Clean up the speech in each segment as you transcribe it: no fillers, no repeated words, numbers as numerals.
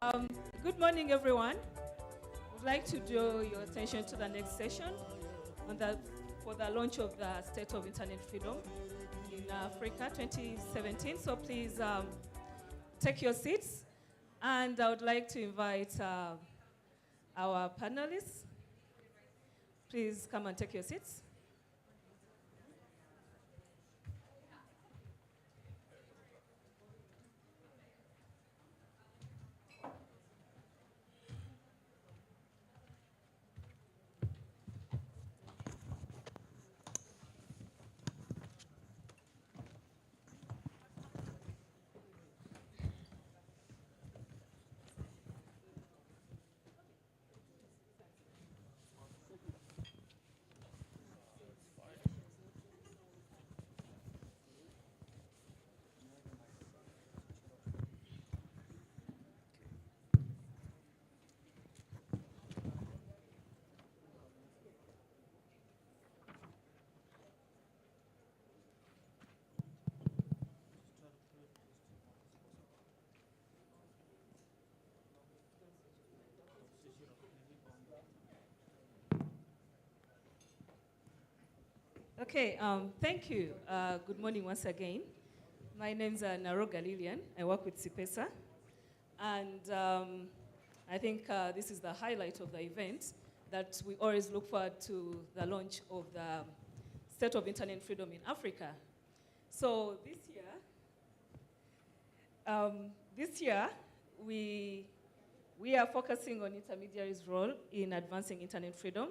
Um, Good morning, everyone. I'd like to draw your attention to the next session for the launch of the State of Internet Freedom in Africa 2017. So please take your seats. And I would like to invite our panelists. Please come and take your seats. Okay, thank you. Good morning once again. My name's Naro Galilian. I work with CIPESA. And I think this is the highlight of the event, that we always look forward to the launch of the State of Internet Freedom in Africa. So this year we are focusing on intermediaries' role in advancing internet freedom,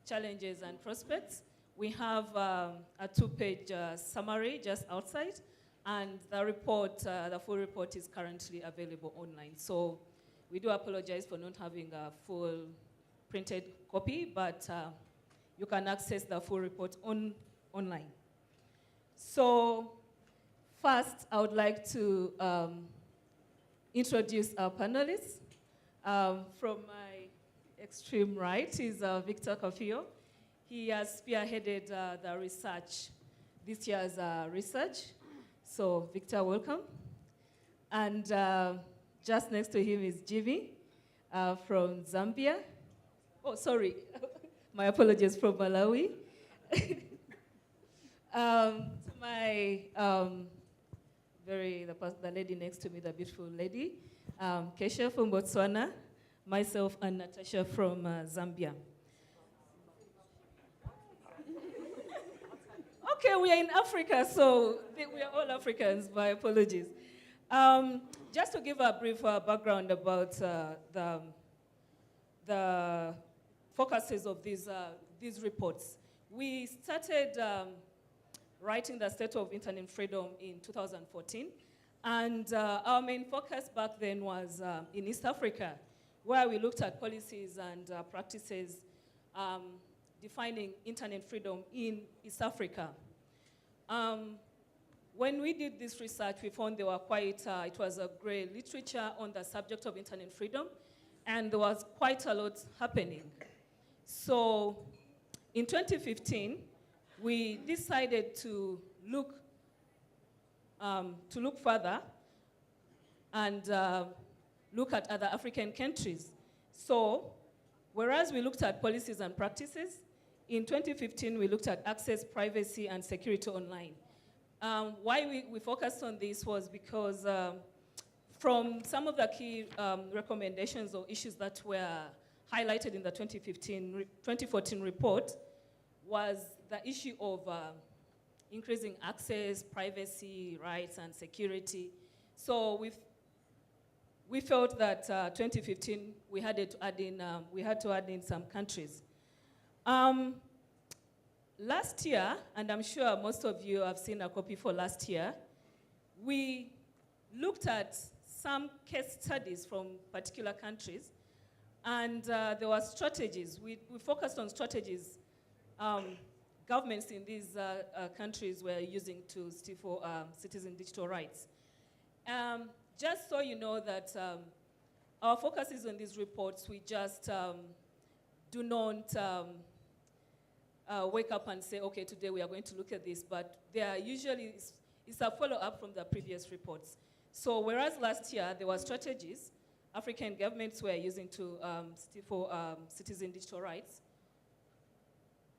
challenges and prospects. We have a two-page summary just outside, and the report, the full report is currently available online. So we do apologize for not having a full printed copy, but you can access the full report online. So first, I would like to introduce our panelists. From my extreme right is Victor Kafio. He has spearheaded the research, this year's research. So Victor, welcome. And just next to him is Jimmy from Zambia. Oh, sorry, my apologies, from Malawi. To my, the lady next to me, the beautiful lady, Kesha from Botswana, myself and Natasha from Zambia. Okay, we are in Africa, so we are all Africans, my apologies. Just to give a brief background about the focuses of these reports. We started writing the State of Internet Freedom in 2014, and our main focus back then was in East Africa, where we looked at policies and practices defining internet freedom in East Africa. When we did this research, we found there were it was a great literature on the subject of internet freedom, and there was quite a lot happening. So in 2015, we decided to look further and look at other African countries. So whereas we looked at policies and practices, in 2015, we looked at access, privacy, and security online. Why we focused on this was because from some of the key recommendations or issues that were highlighted in the 2014 report was the issue of increasing access, privacy, rights, and security. So we felt that 2015 we had to add in some countries. Last year, and I'm sure most of you have seen a copy for last year, we looked at some case studies from particular countries, and there were strategies. We focused on strategies governments in these countries were using to stifle citizen digital rights. Just so you know that our focus is on these reports. We just do not wake up and say, okay, today we are going to look at this, but they are usually, it's a follow-up from the previous reports. So whereas last year there were strategies, African governments were using to stifle citizen digital rights.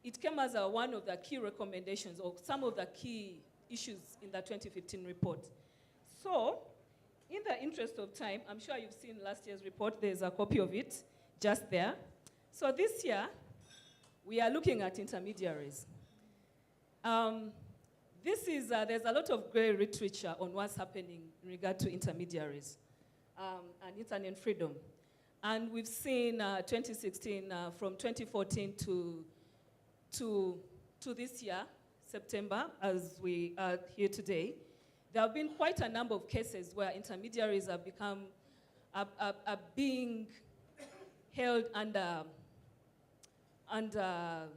It came as one of the key recommendations or some of the key issues in the 2015 report. So, in the interest of time, I'm sure you've seen last year's report. There's a copy of it just there. So this year, we are looking at intermediaries. There's a lot of great literature on what's happening in regard to intermediaries and internet freedom. And we've seen 2016, from 2014 to this year, September, as we are here today, there have been quite a number of cases where intermediaries have are being held under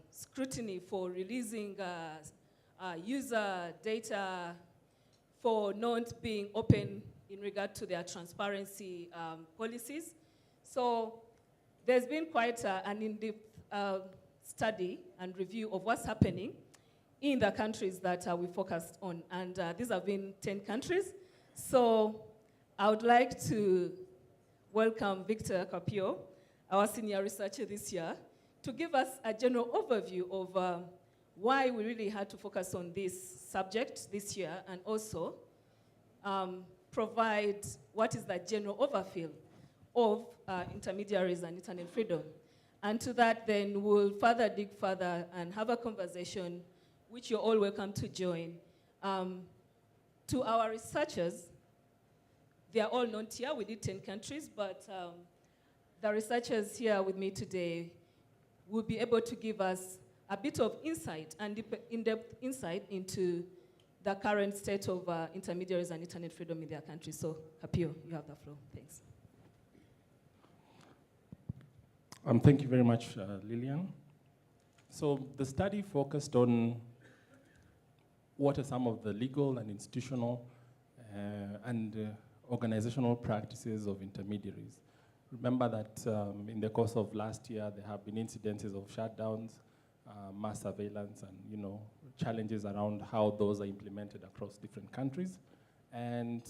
scrutiny for releasing user data, for not being open in regard to their transparency policies. So there's been quite an in-depth study and review of what's happening in the countries that we focused on. And these have been 10 countries. So I would like to welcome Victor Capio, our senior researcher this year, to give us a general overview of why we really had to focus on this subject this year, and also provide what is the general overview of intermediaries and internet freedom. And to that, then, we'll further dig further and have a conversation, which you're all welcome to join. To our researchers, they are all not here. We did 10 countries, but the researchers here with me today will be able to give us a bit of insight and in-depth insight into the current state of intermediaries and internet freedom in their country. So, Capio, you have the floor. Thanks. Thank you very much, Lillian. So the study focused on what are some of the legal and institutional and organizational practices of intermediaries. Remember that in the course of last year, there have been incidences of shutdowns, mass surveillance, and challenges around how those are implemented across different countries. And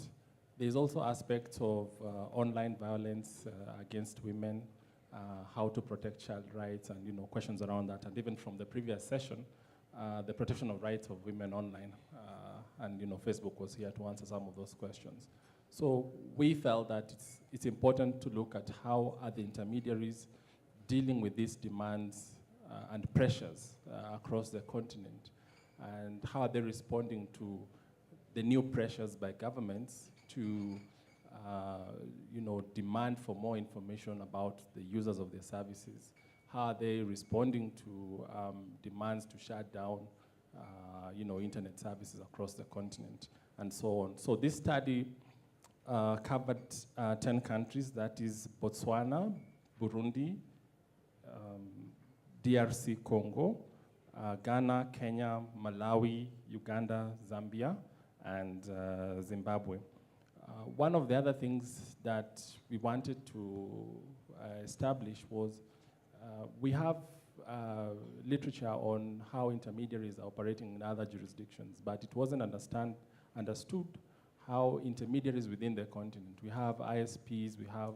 there's also aspects of online violence against women, how to protect child rights, and questions around that. And even from the previous session, the protection of rights of women online, and Facebook was here to answer some of those questions. So we felt that it's important to look at how are the intermediaries dealing with these demands and pressures across the continent, and how are they responding to the new pressures by governments to demand for more information about the users of their services. How are they responding to demands to shut down, internet services across the continent, and so on. So this study covered 10 countries, that is Botswana, Burundi, DRC Congo, Ghana, Kenya, Malawi, Uganda, Zambia, and Zimbabwe. One of the other things that we wanted to establish was we have literature on how intermediaries are operating in other jurisdictions, but it wasn't understood how intermediaries within the continent. We have ISPs, we have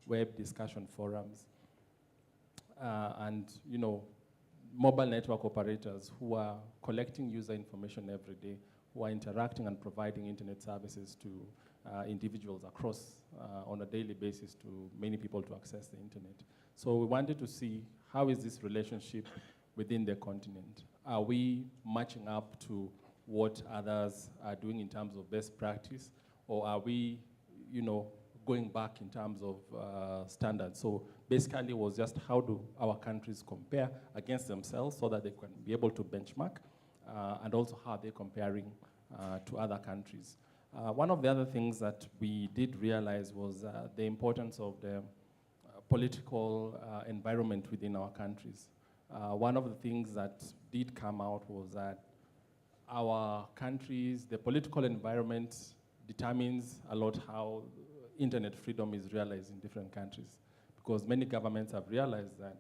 web discussion forums, and mobile network operators who are collecting user information every day, who are interacting and providing internet services to individuals across on a daily basis to many people to access the internet. So we wanted to see how is this relationship within the continent. Are we matching up to what others are doing in terms of best practice, or are we, going back in terms of standards? So basically it was just how do our countries compare against themselves so that they can be able to benchmark, and also how they're comparing to other countries. One of the other things that we did realize was the importance of the political environment within our countries. One of the things that did come out was that our countries, the political environment determines a lot how internet freedom is realized in different countries, because many governments have realized that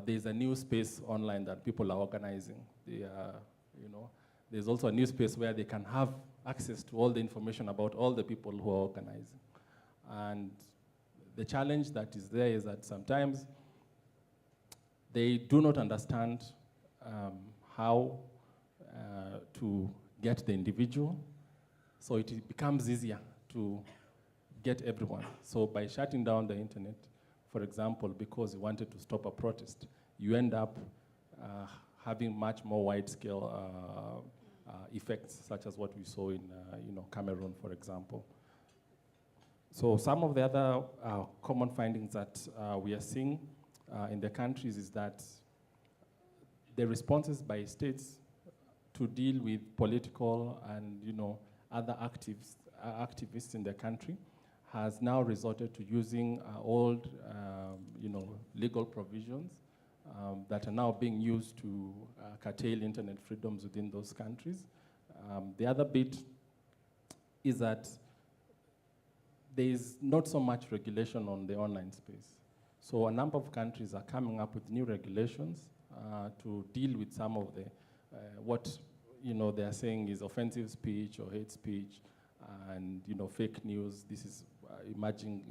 there's a new space online that people are organizing. There's also a new space where they can have access to all the information about all the people who are organizing. And the challenge that is there is that sometimes they do not understand how to get the individual, so it becomes easier to get everyone. So by shutting down the internet, for example, because you wanted to stop a protest, you end up having much more wide-scale effects, such as what we saw in Cameroon, for example. So some of the other common findings that we are seeing in the countries is that the responses by states to deal with political and other activists in the country has now resorted to using old legal provisions that are now being used to curtail internet freedoms within those countries. The other bit is that there is not so much regulation on the online space. So a number of countries are coming up with new regulations to deal with some of the, what they are saying is offensive speech or hate speech and fake news. This is emerging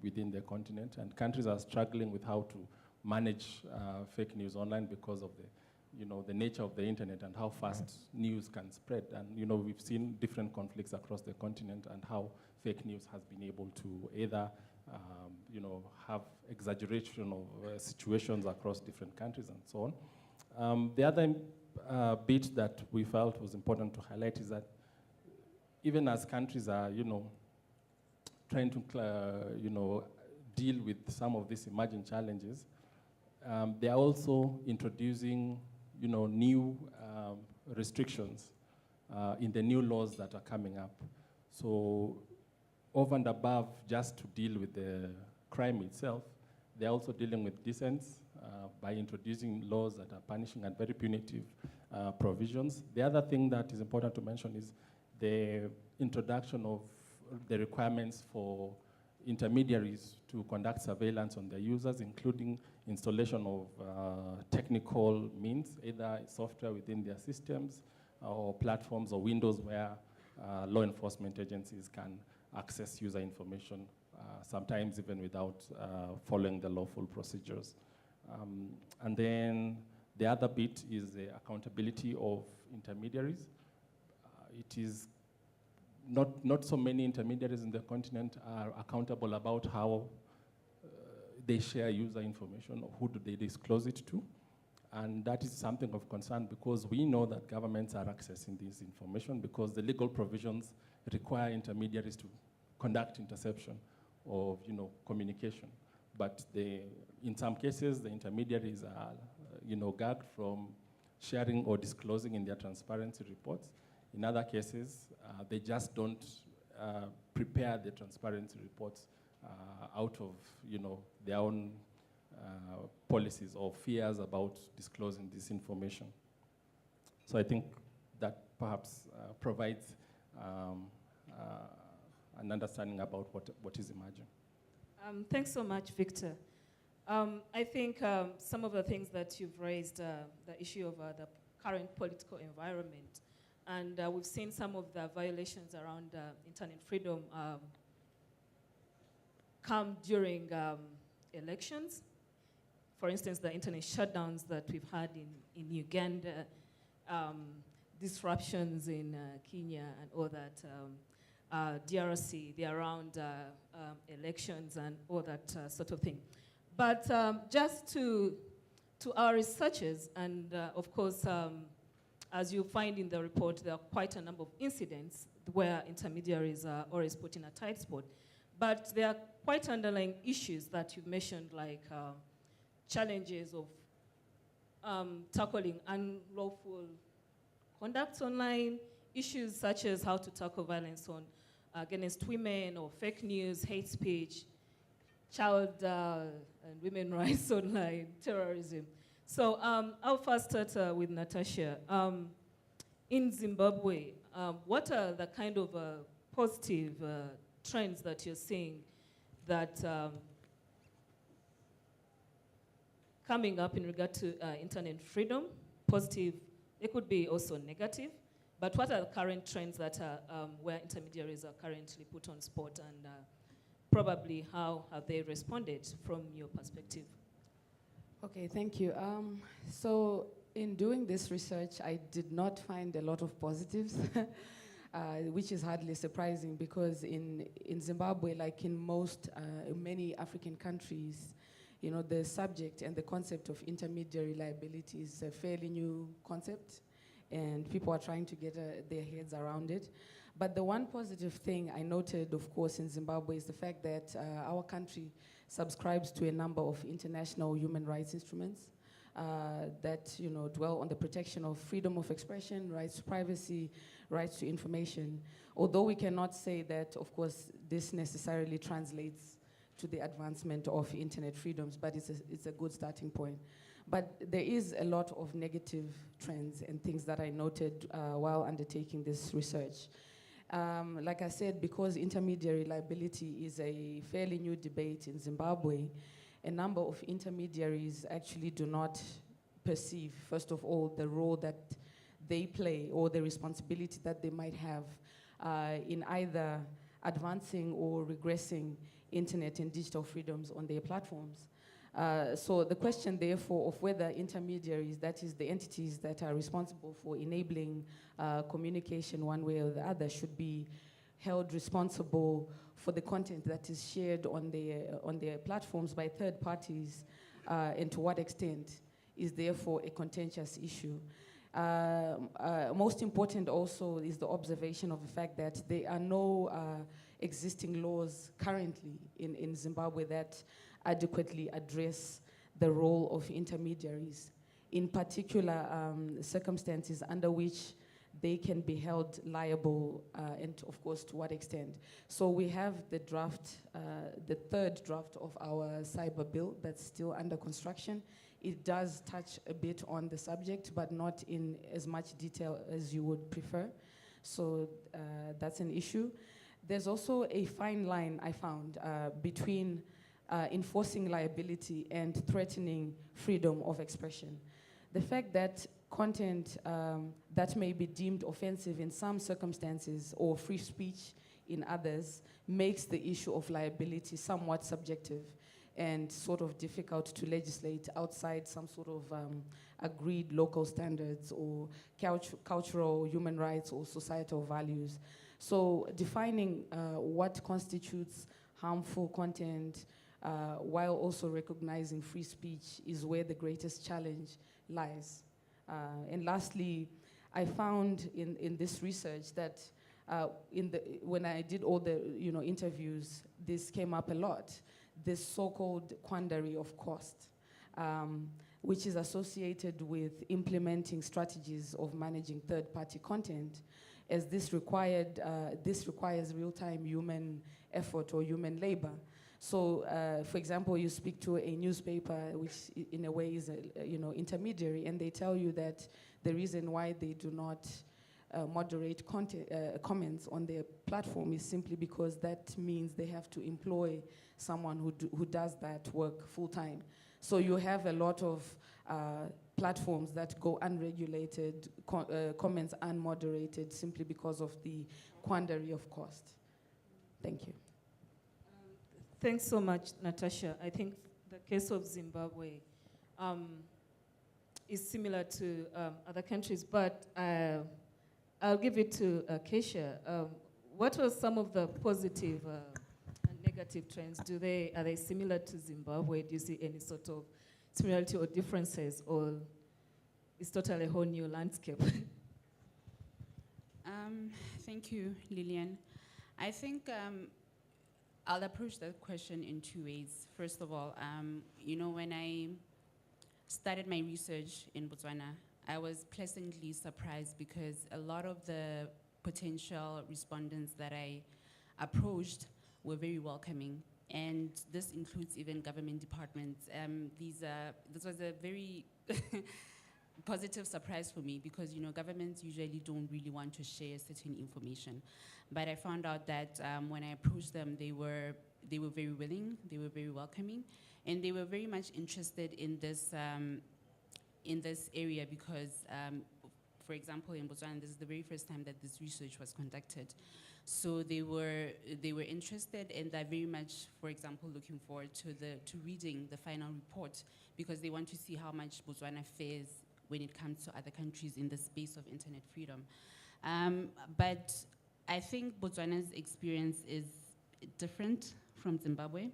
within the continent, and countries are struggling with how to manage fake news online because of the nature of the internet and how fast news can spread. And we've seen different conflicts across the continent and how fake news has been able to either have exaggeration of situations across different countries and so on. The other bit that we felt was important to highlight is that even as countries are trying to deal with some of these emerging challenges, they are also introducing new restrictions in the new laws that are coming up. So over and above just to deal with the crime itself, they're also dealing with dissents by introducing laws that are punishing and very punitive provisions. The other thing that is important to mention is the introduction of the requirements for intermediaries to conduct surveillance on their users, including installation of technical means, either software within their systems or platforms or windows where law enforcement agencies can access user information, sometimes even without following the lawful procedures. And then the other bit is the accountability of intermediaries. It is not so many intermediaries in the continent are accountable about how they share user information or who do they disclose it to. And that is something of concern because we know that governments are accessing this information because the legal provisions require intermediaries to conduct interception of communication. But in some cases, the intermediaries are gagged from sharing or disclosing in their transparency reports. In other cases, they just don't prepare the transparency reports out of their own policies or fears about disclosing this information. So I think that perhaps provides an understanding about what is emerging. Thanks so much, Victor. I think some of the things that you've raised, the issue of the current political environment, and we've seen some of the violations around internet freedom come during elections. For instance, the internet shutdowns that we've had in Uganda, disruptions in Kenya and all that, DRC, the around elections and all that sort of thing. But just to our researchers, and of course, as you find in the report, there are quite a number of incidents where intermediaries are always put in a tight spot. But there are quite underlying issues that you've mentioned, like challenges of tackling unlawful conduct online, issues such as how to tackle violence against women or fake news, hate speech, child and women rights online, terrorism. So I'll first start with Natasha. In Zimbabwe, what are the kind of positive trends that you're seeing that coming up in regard to internet freedom? Positive, it could be also negative, but what are the current trends that are where intermediaries are currently put on spot and probably how have they responded from your perspective? Okay, thank you. So in doing this research, I did not find a lot of positives, which is hardly surprising because in Zimbabwe, like in many African countries, you know, the subject and the concept of intermediary liability is a fairly new concept, and people are trying to get their heads around it. But the one positive thing I noted, of course, in Zimbabwe is the fact that our country subscribes to a number of international human rights instruments that, you know, dwell on the protection of freedom of expression, rights to privacy, rights to information. Although we cannot say that, of course, this necessarily translates to the advancement of internet freedoms, but it's a good starting point. But there is a lot of negative trends and things that I noted while undertaking this research. Like I said, because intermediary liability is a fairly new debate in Zimbabwe, a number of intermediaries actually do not perceive, first of all, the role that they play or the responsibility that they might have in either advancing or regressing internet and digital freedoms on their platforms. So the question, therefore, of whether intermediaries, that is the entities that are responsible for enabling communication one way or the other, should be held responsible for the content that is shared on their platforms by third parties, and to what extent is therefore a contentious issue. Most important also is the observation of the fact that there are no existing laws currently in Zimbabwe that adequately address the role of intermediaries, in particular circumstances under which they can be held liable, and of course to what extent. So we have the draft, the third draft of our cyber bill that's still under construction. It does touch a bit on the subject, but not in as much detail as you would prefer. So that's an issue. There's also a fine line I found between enforcing liability and threatening freedom of expression. The fact that content that may be deemed offensive in some circumstances or free speech in others makes the issue of liability somewhat subjective and sort of difficult to legislate outside some sort of agreed local standards or cultural human rights or societal values. So defining what constitutes harmful content while also recognizing free speech is where the greatest challenge lies. And lastly, I found in this research that when I did all the interviews, this came up a lot, this so-called quandary of cost, which is associated with implementing strategies of managing third-party content, as this requires real-time human effort or human labor. So, for example, you speak to a newspaper, which in a way is intermediary, and they tell you that the reason why they do not moderate comments on their platform is simply because that means they have to employ someone who does that work full time. So you have a lot of platforms that go unregulated, comments unmoderated, simply because of the quandary of cost. Thank you. Thanks so much, Natasha. I think the case of Zimbabwe is similar to other countries, but I'll give it to Keisha. What were some of the positive and negative trends? Are they similar to Zimbabwe? Do you see any sort of similarity or differences, or it's totally a whole new landscape? Thank you, Lillian. I think I'll approach that question in two ways. First of all, when I started my research in Botswana, I was pleasantly surprised because a lot of the potential respondents that I approached were very welcoming, and this includes even government departments. This was a very positive surprise for me because governments usually don't really want to share certain information, but I found out that when I approached them, they were very willing, they were very welcoming, and they were very much interested in this area because for example, in Botswana, this is the very first time that this research was conducted. So they were interested, and they're very much, for example, looking forward to reading the final report, because they want to see how much Botswana fares when it comes to other countries in the space of internet freedom. But I think Botswana's experience is different from Zimbabwe.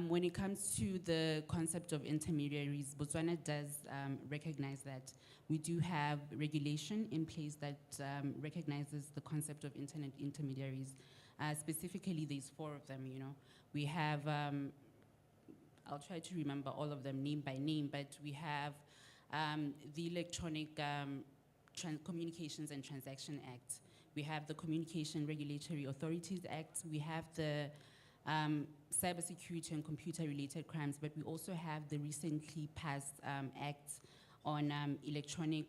When it comes to the concept of intermediaries, Botswana does recognize that we do have regulation in place that recognizes the concept of internet intermediaries. Specifically, there's 4 of them, you know. We have, I'll try to remember all of them name by name, but we have the Electronic Communications and Transaction Act. We have the Communication Regulatory Authorities Act. We have the Cybersecurity and Computer-Related Crimes, but we also have the recently passed Act on Electronic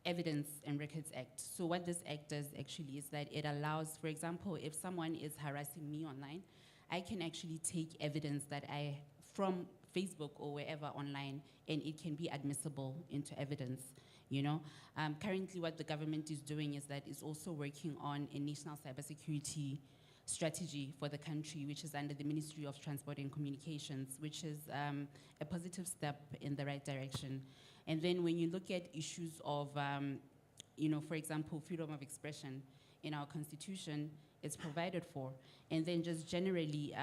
Evidence and Records Act. So what this act does actually is that it allows, for example, if someone is harassing me online, I can actually take evidence that from Facebook or wherever online, and it can be admissible into evidence. You know, currently what the government is doing is that it's also working on a national cybersecurity strategy for the country, which is under the Ministry of Transport and Communications, which is a positive step in the right direction. And then when you look at issues of, you know, for example, freedom of expression in our constitution, it's provided for. And then just generally,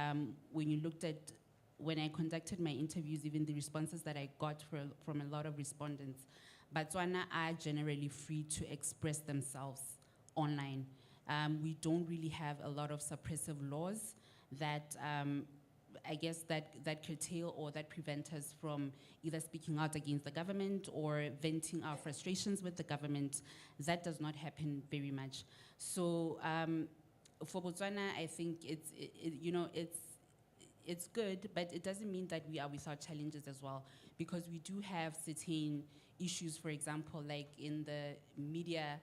when I conducted my interviews, even the responses that I got from a lot of respondents, Botswana are generally free to express themselves online. We don't really have a lot of suppressive laws that, I guess, that curtail or that prevent us from either speaking out against the government or venting our frustrations with the government. That does not happen very much. So for Botswana, I think it's good, but it doesn't mean that we are without challenges as well, because we do have certain issues, for example, like in the media,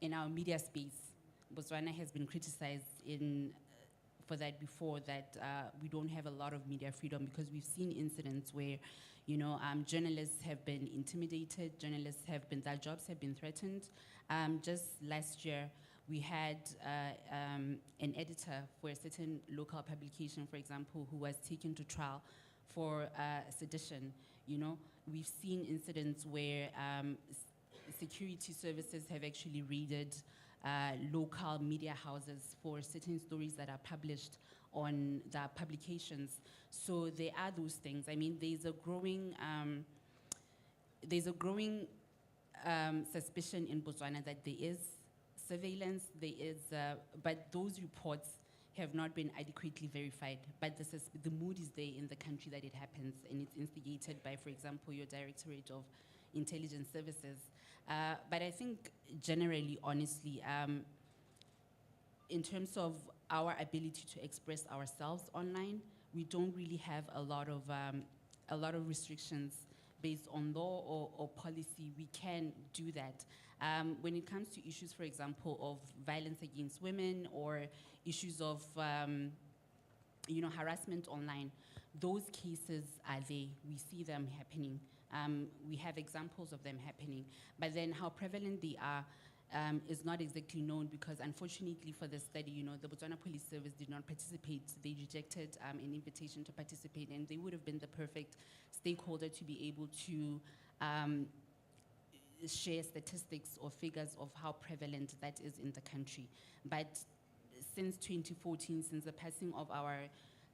in our media space. Botswana has been criticized for that before, that we don't have a lot of media freedom, because we've seen incidents where, you know, journalists have been intimidated, their jobs have been threatened. Just last year, we had an editor for a certain local publication, for example, who was taken to trial for sedition. You know, we've seen incidents where security services have actually raided local media houses for certain stories that are published on the publications. So there are those things. I mean, there's a growing suspicion in Botswana that there is surveillance, but those reports have not been adequately verified. But the mood is there in the country that it happens, and it's instigated by, for example, your Directorate of Intelligence Services. But I think generally, honestly, in terms of our ability to express ourselves online, we don't really have a lot of restrictions based on law or policy. We can do that. When it comes to issues, for example, of violence against women or issues of you know, harassment online, those cases are there. We see them happening. We have examples of them happening. But then how prevalent they are is not exactly known, because unfortunately for the study, you know, the Botswana Police Service did not participate. They rejected an invitation to participate, and they would have been the perfect stakeholder to be able to share statistics or figures of how prevalent that is in the country. But since 2014, since the passing of our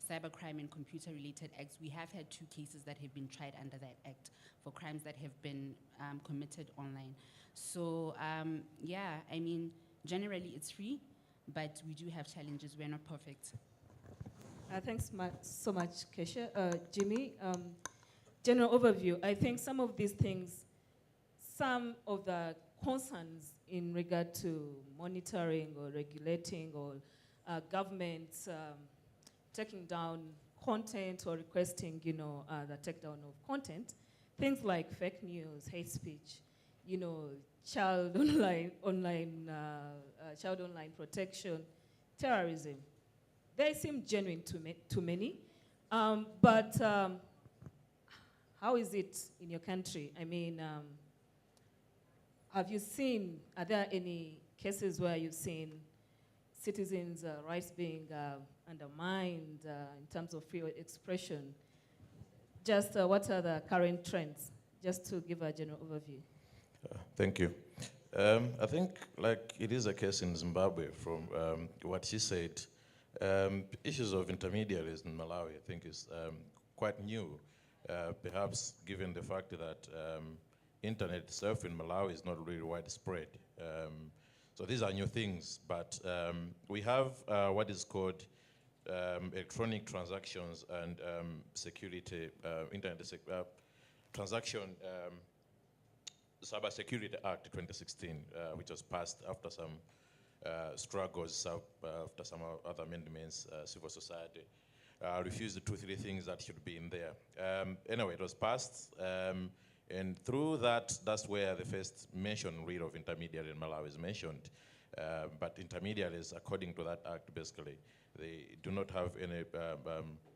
Cybercrime and Computer-Related Acts, we have had 2 cases that have been tried under that act for crimes that have been committed online. So yeah, I mean, generally it's free, but we do have challenges. We're not perfect. Thanks so much, Kesha. Jimmy, general overview. I think some of these things, some of the concerns in regard to monitoring or regulating or governments taking down content or requesting, you know, the takedown of content, things like fake news, hate speech, you know, child online protection, terrorism. They seem genuine to many, but how is it in your country? I mean, are there any cases where you've seen citizens' rights being undermined in terms of free expression? Just what are the current trends? Just to give a general overview. Thank you. I think like it is a case in Zimbabwe from what she said. Issues of intermediaries in Malawi, I think, is quite new, perhaps given the fact that internet itself in Malawi is not really widespread. So these are new things, but we have what is called electronic transactions and security, internet transaction Cyber Security Act 2016, which was passed after some struggles, after some other amendments, civil society refused the 2-3 things that should be in there. Anyway, it was passed, and through that, that's where the first mention really of intermediary in Malawi is mentioned. But intermediaries, according to that act, basically, they do not have any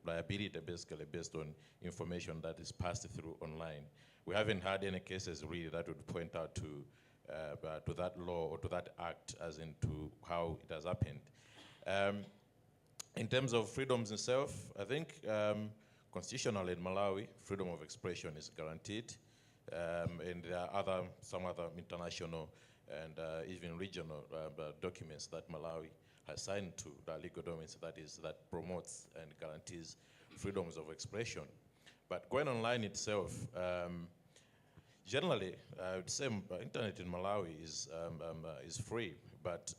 liability, basically, based on information that is passed through online. We haven't had any cases really that would point out to that law or to that act as into how it has happened. In terms of freedoms itself, I think constitutionally in Malawi, freedom of expression is guaranteed. And there are some other international and even regional documents that Malawi has signed to, the legal documents that promotes and guarantees freedoms of expression. But going online itself, generally, I would say internet in Malawi is free. But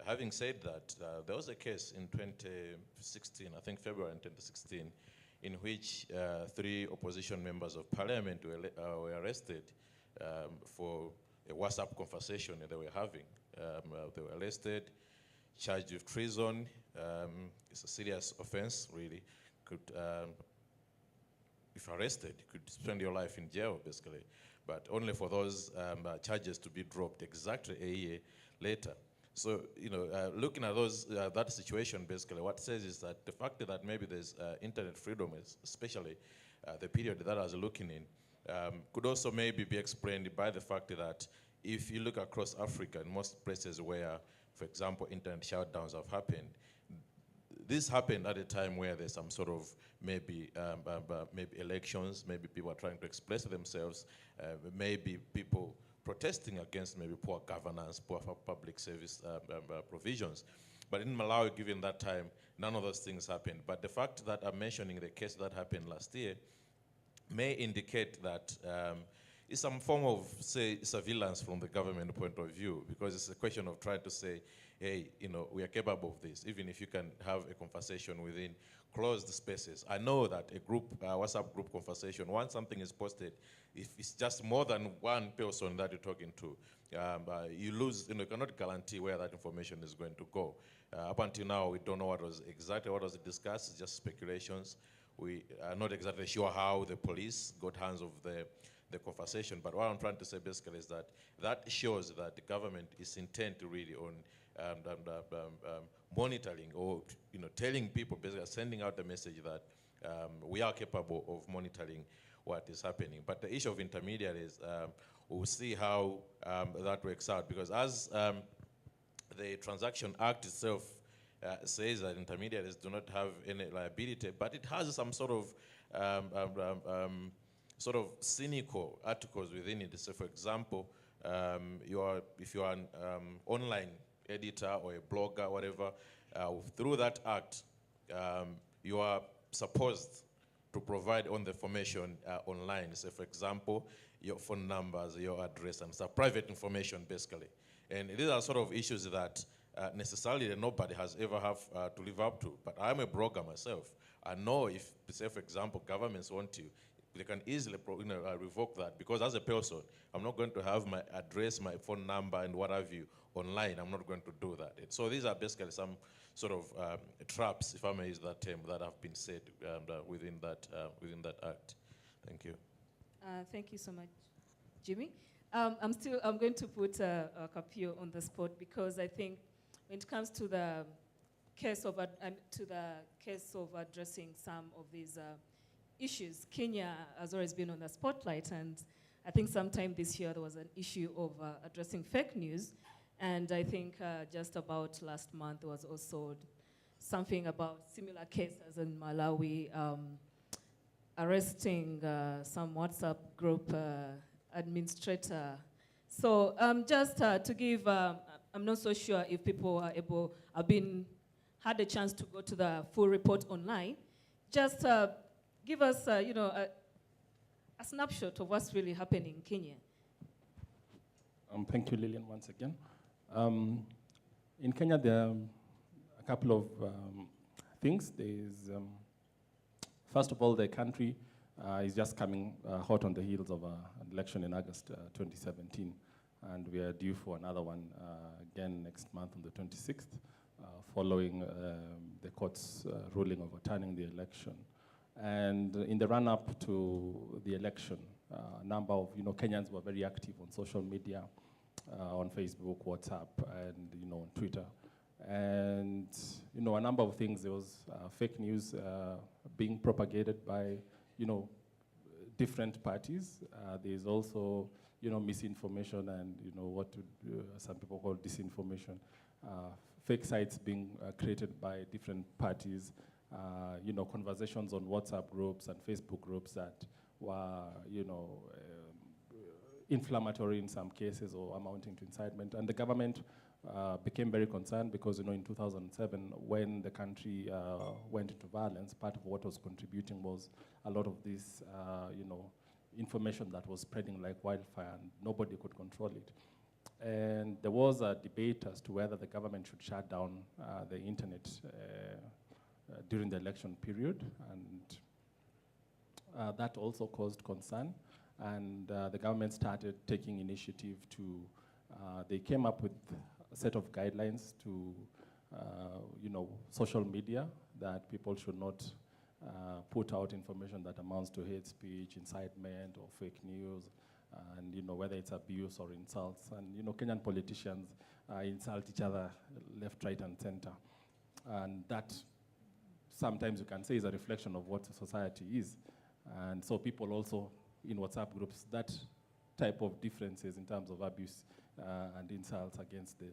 having said that, there was a case in 2016, I think February 2016, in which 3 opposition members of parliament were arrested for a WhatsApp conversation that they were having. They were arrested, charged with treason. It's a serious offense, really. If arrested, you could spend your life in jail, basically. But only for those charges to be dropped exactly a year later. So, looking at that situation, basically, what it says is that the fact that maybe there's internet freedom, especially the period that I was looking in, could also maybe be explained by the fact that if you look across Africa, in most places where, for example, internet shutdowns have happened, this happened at a time where there's some sort of maybe elections, maybe people are trying to express themselves, maybe people protesting against maybe poor governance, poor public service provisions. But in Malawi, given that time, none of those things happened. But the fact that I'm mentioning the case that happened last year may indicate that it's some form of, say, surveillance from the government point of view, because it's a question of trying to say, hey, we are capable of this, even if you can have a conversation within closed spaces. I know that a group, WhatsApp group conversation, once something is posted, if it's just more than one person that you're talking to, you lose, you cannot guarantee where that information is going to go. Up until now, we don't know what was discussed, it's just speculations. We are not exactly sure how the police got hands of the conversation, but what I'm trying to say basically is that shows that the government is intent really on monitoring or telling people, basically sending out the message that we are capable of monitoring what is happening. But the issue of intermediaries, we'll see how that works out, because as the Transaction Act itself says that intermediaries do not have any liability, but it has some sort of cynical articles within it. So, for example, if you are an online editor or a blogger, whatever, through that act, you are supposed to provide all the information online. So, for example, your phone numbers, your address, and stuff, private information, basically. And these are sort of issues that necessarily nobody has ever have to live up to. But I'm a blogger myself. I know if, say, for example, governments want to, they can easily revoke that, because as a person, I'm not going to have my address, my phone number, and what have you online. I'm not going to do that. So these are basically some sort of traps, if I may use that term, that have been set within that act. Thank you. Thank you so much, Jimmy. I'm going to put Capio on the spot, because I think when it comes to the case of addressing some of these issues, Kenya has always been on the spotlight, and I think sometime this year there was an issue of addressing fake news, and I think just about last month there was also something about similar cases in Malawi, arresting some WhatsApp group administrator. So just to give, I'm not so sure if people are had a chance to go to the full report online. Just give us, a snapshot of what's really happening in Kenya. Thank you, Lillian, once again. In Kenya, there are a couple of things. There's, first of all, the country is just coming hot on the heels of an election in August 2017, and we are due for another one again next month on the 26th, following the court's ruling overturning the election. And in the run-up to the election, a number of Kenyans were very active on social media, on Facebook, WhatsApp, and on Twitter. And a number of things. There was fake news being propagated by different parties. There's also misinformation and what some people call disinformation. Fake sites being created by different parties. Conversations on WhatsApp groups and Facebook groups that were inflammatory in some cases or amounting to incitement. And the government became very concerned because in 2007, when the country went into violence, part of what was contributing was a lot of this information that was spreading like wildfire, and nobody could control it. And there was a debate as to whether the government should shut down the internet during the election period, and that also caused concern. And the government started taking initiative to, they came up with a set of guidelines to, social media, that people should not put out information that amounts to hate speech, incitement, or fake news, and whether it's abuse or insults. And Kenyan politicians insult each other left, right, and center. And that sometimes you can say is a reflection of what society is. And so people also in WhatsApp groups, that type of differences in terms of abuse and insults against the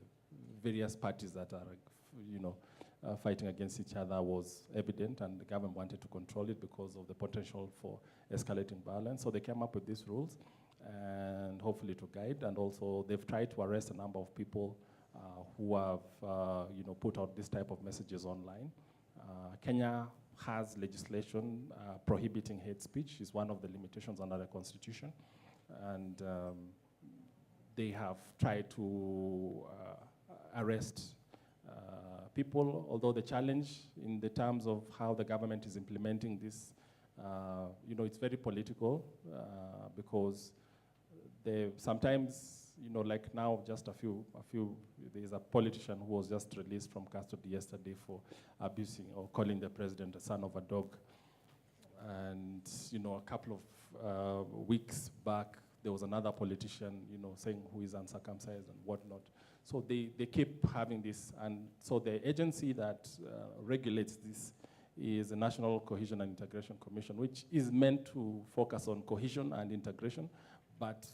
various parties that are fighting against each other was evident, and the government wanted to control it because of the potential for escalating violence. So they came up with these rules, and hopefully to guide. And also they've tried to arrest a number of people who have put out this type of messages online. Kenya has legislation prohibiting hate speech. Is one of the limitations under the constitution. And they have tried to arrest people, although the challenge in the terms of how the government is implementing this, it's very political because sometimes, like now, just a few, there's a politician who was just released from custody yesterday for abusing or calling the president a son of a dog. And, a couple of weeks back, there was another politician, saying who is uncircumcised and whatnot. So they keep having this. And so the agency that regulates this is the National Cohesion and Integration Commission, which is meant to focus on cohesion and integration, but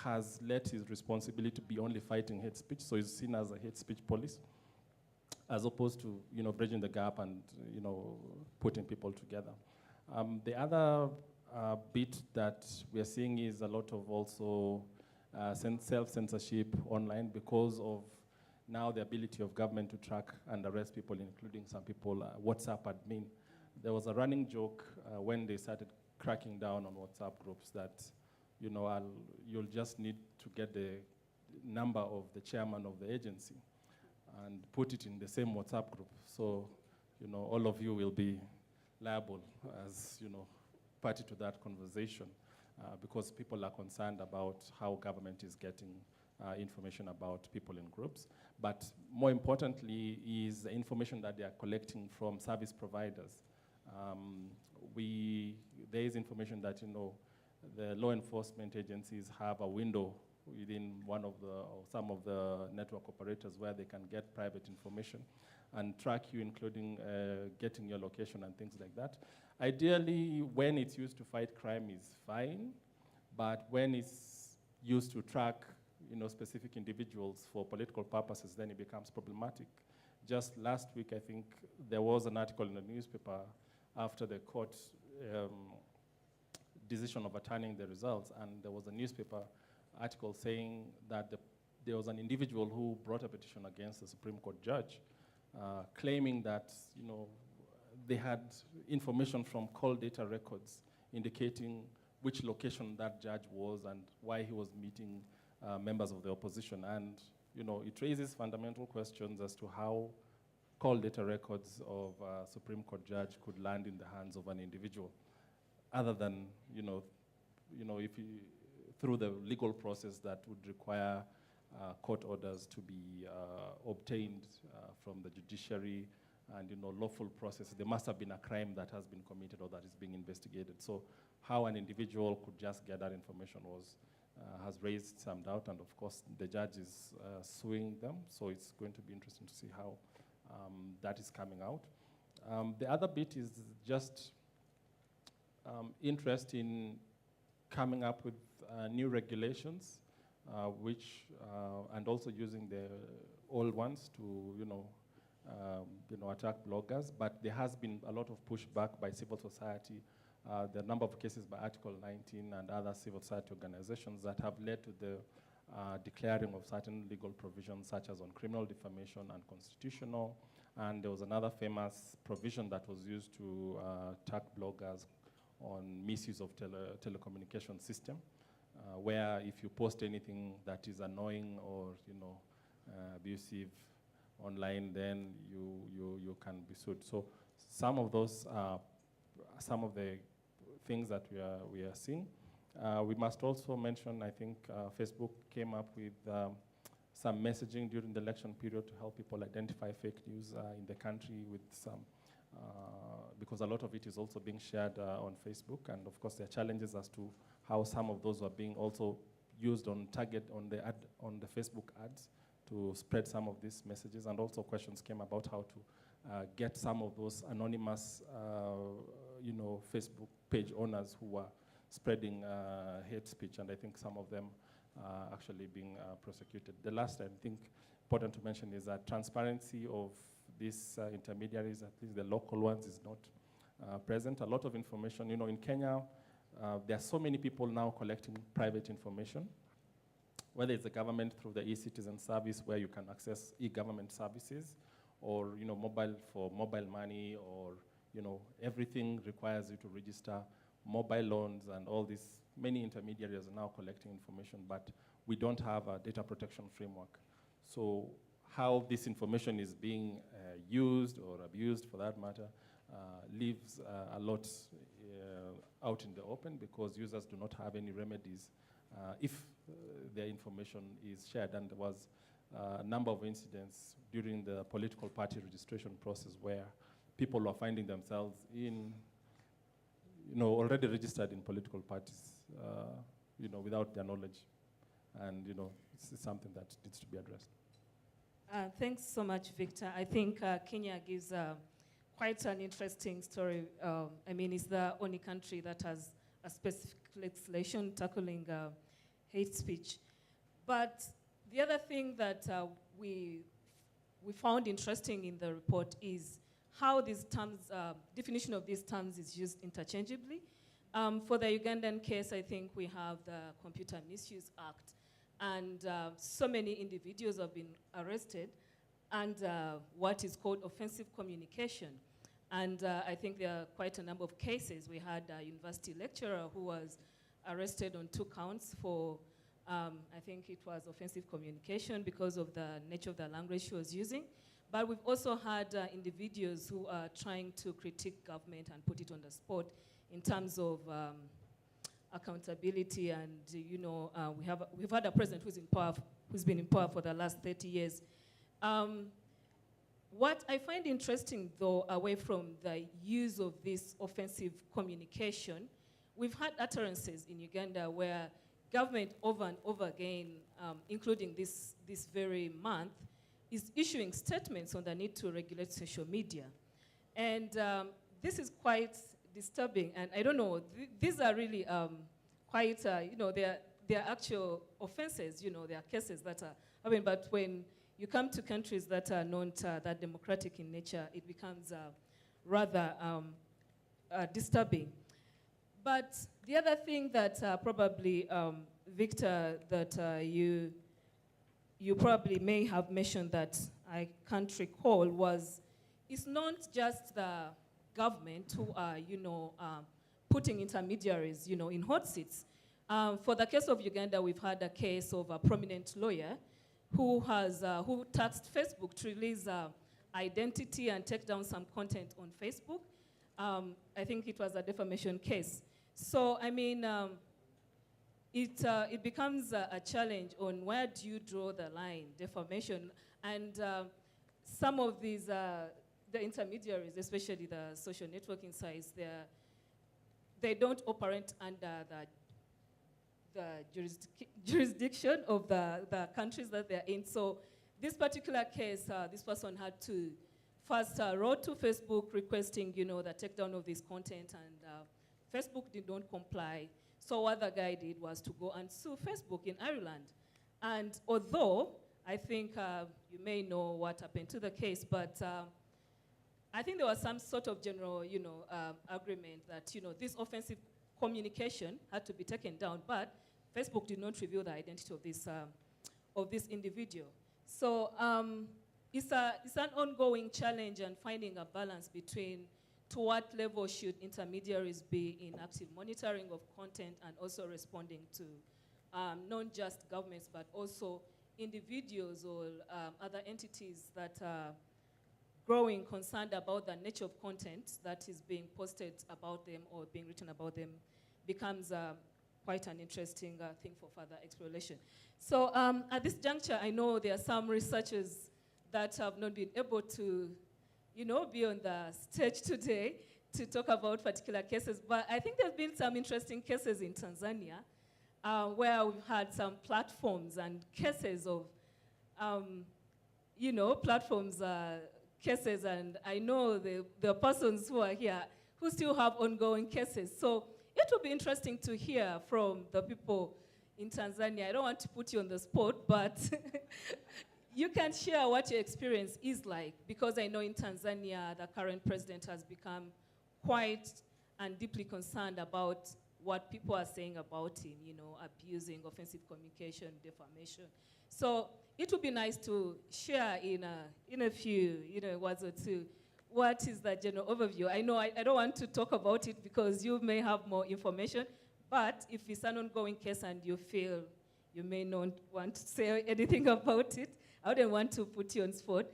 has let his responsibility be only fighting hate speech, so he's seen as a hate speech police, as opposed to bridging the gap and putting people together. The other bit that we are seeing is a lot of also self-censorship online because of now the ability of government to track and arrest people, including some people, WhatsApp admin. There was a running joke when they started cracking down on WhatsApp groups that you'll just need to get the number of the chairman of the agency and put it in the same WhatsApp group. So, all of you will be liable as, party to that conversation because people are concerned about how government is getting information about people in groups. But more importantly is the information that they are collecting from service providers. There is information that, the law enforcement agencies have a window within one of or some of the network operators where they can get private information and track you, including getting your location and things like that. Ideally, when it's used to fight crime is fine, but when it's used to track specific individuals for political purposes, then it becomes problematic. Just last week, I think, there was an article in the newspaper after the court decision overturning the results, and there was a newspaper article saying that there was an individual who brought a petition against the Supreme Court judge, claiming that they had information from call data records indicating which location that judge was and why he was meeting members of the opposition. And it raises fundamental questions as to how call data records of a Supreme Court judge could land in the hands of an individual, other than through the legal process that would require court orders to be obtained from the judiciary, and lawful process. There must have been a crime that has been committed or that is being investigated. So how an individual could just get that information has raised some doubt, and of course the judge is suing them, so it's going to be interesting to see how that is coming out. The other bit is just interest in coming up with new regulations, and also using the old ones to attack bloggers. But there has been a lot of pushback by civil society. There are a number of cases by Article 19 and other civil society organizations that have led to the declaring of certain legal provisions, such as on criminal defamation and constitutional. And there was another famous provision that was used to attack bloggers on misuse of telecommunication system, where if you post anything that is annoying or abusive online, then you can be sued. So some of those are some of the things that we are seeing. We must also mention, I think Facebook came up with some messaging during the election period to help people identify fake news in the country, with some, because a lot of it is also being shared on Facebook, and of course there are challenges as to how some of those are being also used on the Facebook ads to spread some of these messages, and also questions came about how to get some of those anonymous Facebook page owners who are spreading hate speech, and I think some of them are actually being prosecuted. The last, I think, important to mention is that transparency of these intermediaries, at least the local ones, is not present. A lot of information, in Kenya, there are so many people now collecting private information, whether it's the government through the e-citizen service where you can access e-government services, or mobile money, or everything requires you to register mobile loans, and all these many intermediaries are now collecting information, but we don't have a data protection framework. So how this information is being used or abused, for that matter, leaves a lot out in the open, because users do not have any remedies if their information is shared. And there was a number of incidents during the political party registration process where people were finding themselves already registered in political parties, without their knowledge. And, it's something that needs to be addressed. Thanks so much, Victor. I think Kenya gives quite an interesting story. It's the only country that has a specific legislation tackling hate speech. But the other thing that we found interesting in the report is how these terms, definition of these terms is used interchangeably. For the Ugandan case, I think we have the Computer Misuse Act, and so many individuals have been arrested under what is called offensive communication. And I think there are quite a number of cases. We had a university lecturer who was arrested on 2 counts for, I think it was offensive communication because of the nature of the language she was using. But we've also had individuals who are trying to critique government and put it on the spot in terms of accountability. And we've had a president who's been in power for the last 30 years. What I find interesting, though, away from the use of this offensive communication, we've had utterances in Uganda where government over and over again, including this very month, is issuing statements on the need to regulate social media. And this is quite disturbing. And I don't know, these are really quite, there are actual offenses, there are cases that are, but when you come to countries that are not that democratic in nature, it becomes rather disturbing. But the other thing that probably, Victor, that you probably may have mentioned that I can't recall was, it's not just the government who are, putting intermediaries, in hot seats. For the case of Uganda, we've had a case of a prominent lawyer who tasked Facebook to release identity and take down some content on Facebook. I think it was a defamation case. So, it becomes a challenge on where do you draw the line, defamation, and some of these, the intermediaries, especially the social networking sites, they don't operate under the jurisdiction of the countries that they're in. So this particular case, this person had to first wrote to Facebook requesting, the takedown of this content, and Facebook did not comply. So what the guy did was to go and sue Facebook in Ireland. And although I think you may know what happened to the case, but I think there was some sort of general, agreement that, this offensive communication had to be taken down, but Facebook did not reveal the identity of this individual. So it's an ongoing challenge, and finding a balance between to what level should intermediaries be in active monitoring of content and also responding to not just governments, but also individuals or other entities that are growing concerned about the nature of content that is being posted about them or being written about them, becomes quite an interesting thing for further exploration. So at this juncture, I know there are some researchers that have not been able to be on the stage today to talk about particular cases, but I think there's been some interesting cases in Tanzania where we've had some platforms and cases of, platforms cases, and I know the persons who are here who still have ongoing cases. So it will be interesting to hear from the people in Tanzania. I don't want to put you on the spot, but you can share what your experience is like, because I know in Tanzania, the current president has become quite and deeply concerned about what people are saying about him, abusing, offensive communication, defamation. So it would be nice to share in a few, words or two, what is the general overview. I know I don't want to talk about it because you may have more information, but if it's an ongoing case and you feel you may not want to say anything about it, I wouldn't want to put you on spot.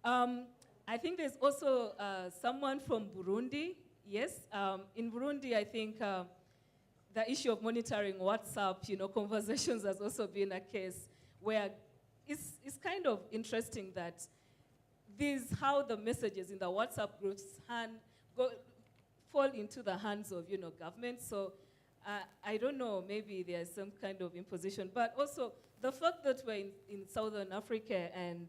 I think there's also someone from Burundi. Yes, in Burundi, I think the issue of monitoring WhatsApp, conversations has also been a case where it's kind of interesting that how the messages in the WhatsApp groups fall into the hands of, government. So I don't know, maybe there's some kind of imposition, but also the fact that we're in Southern Africa and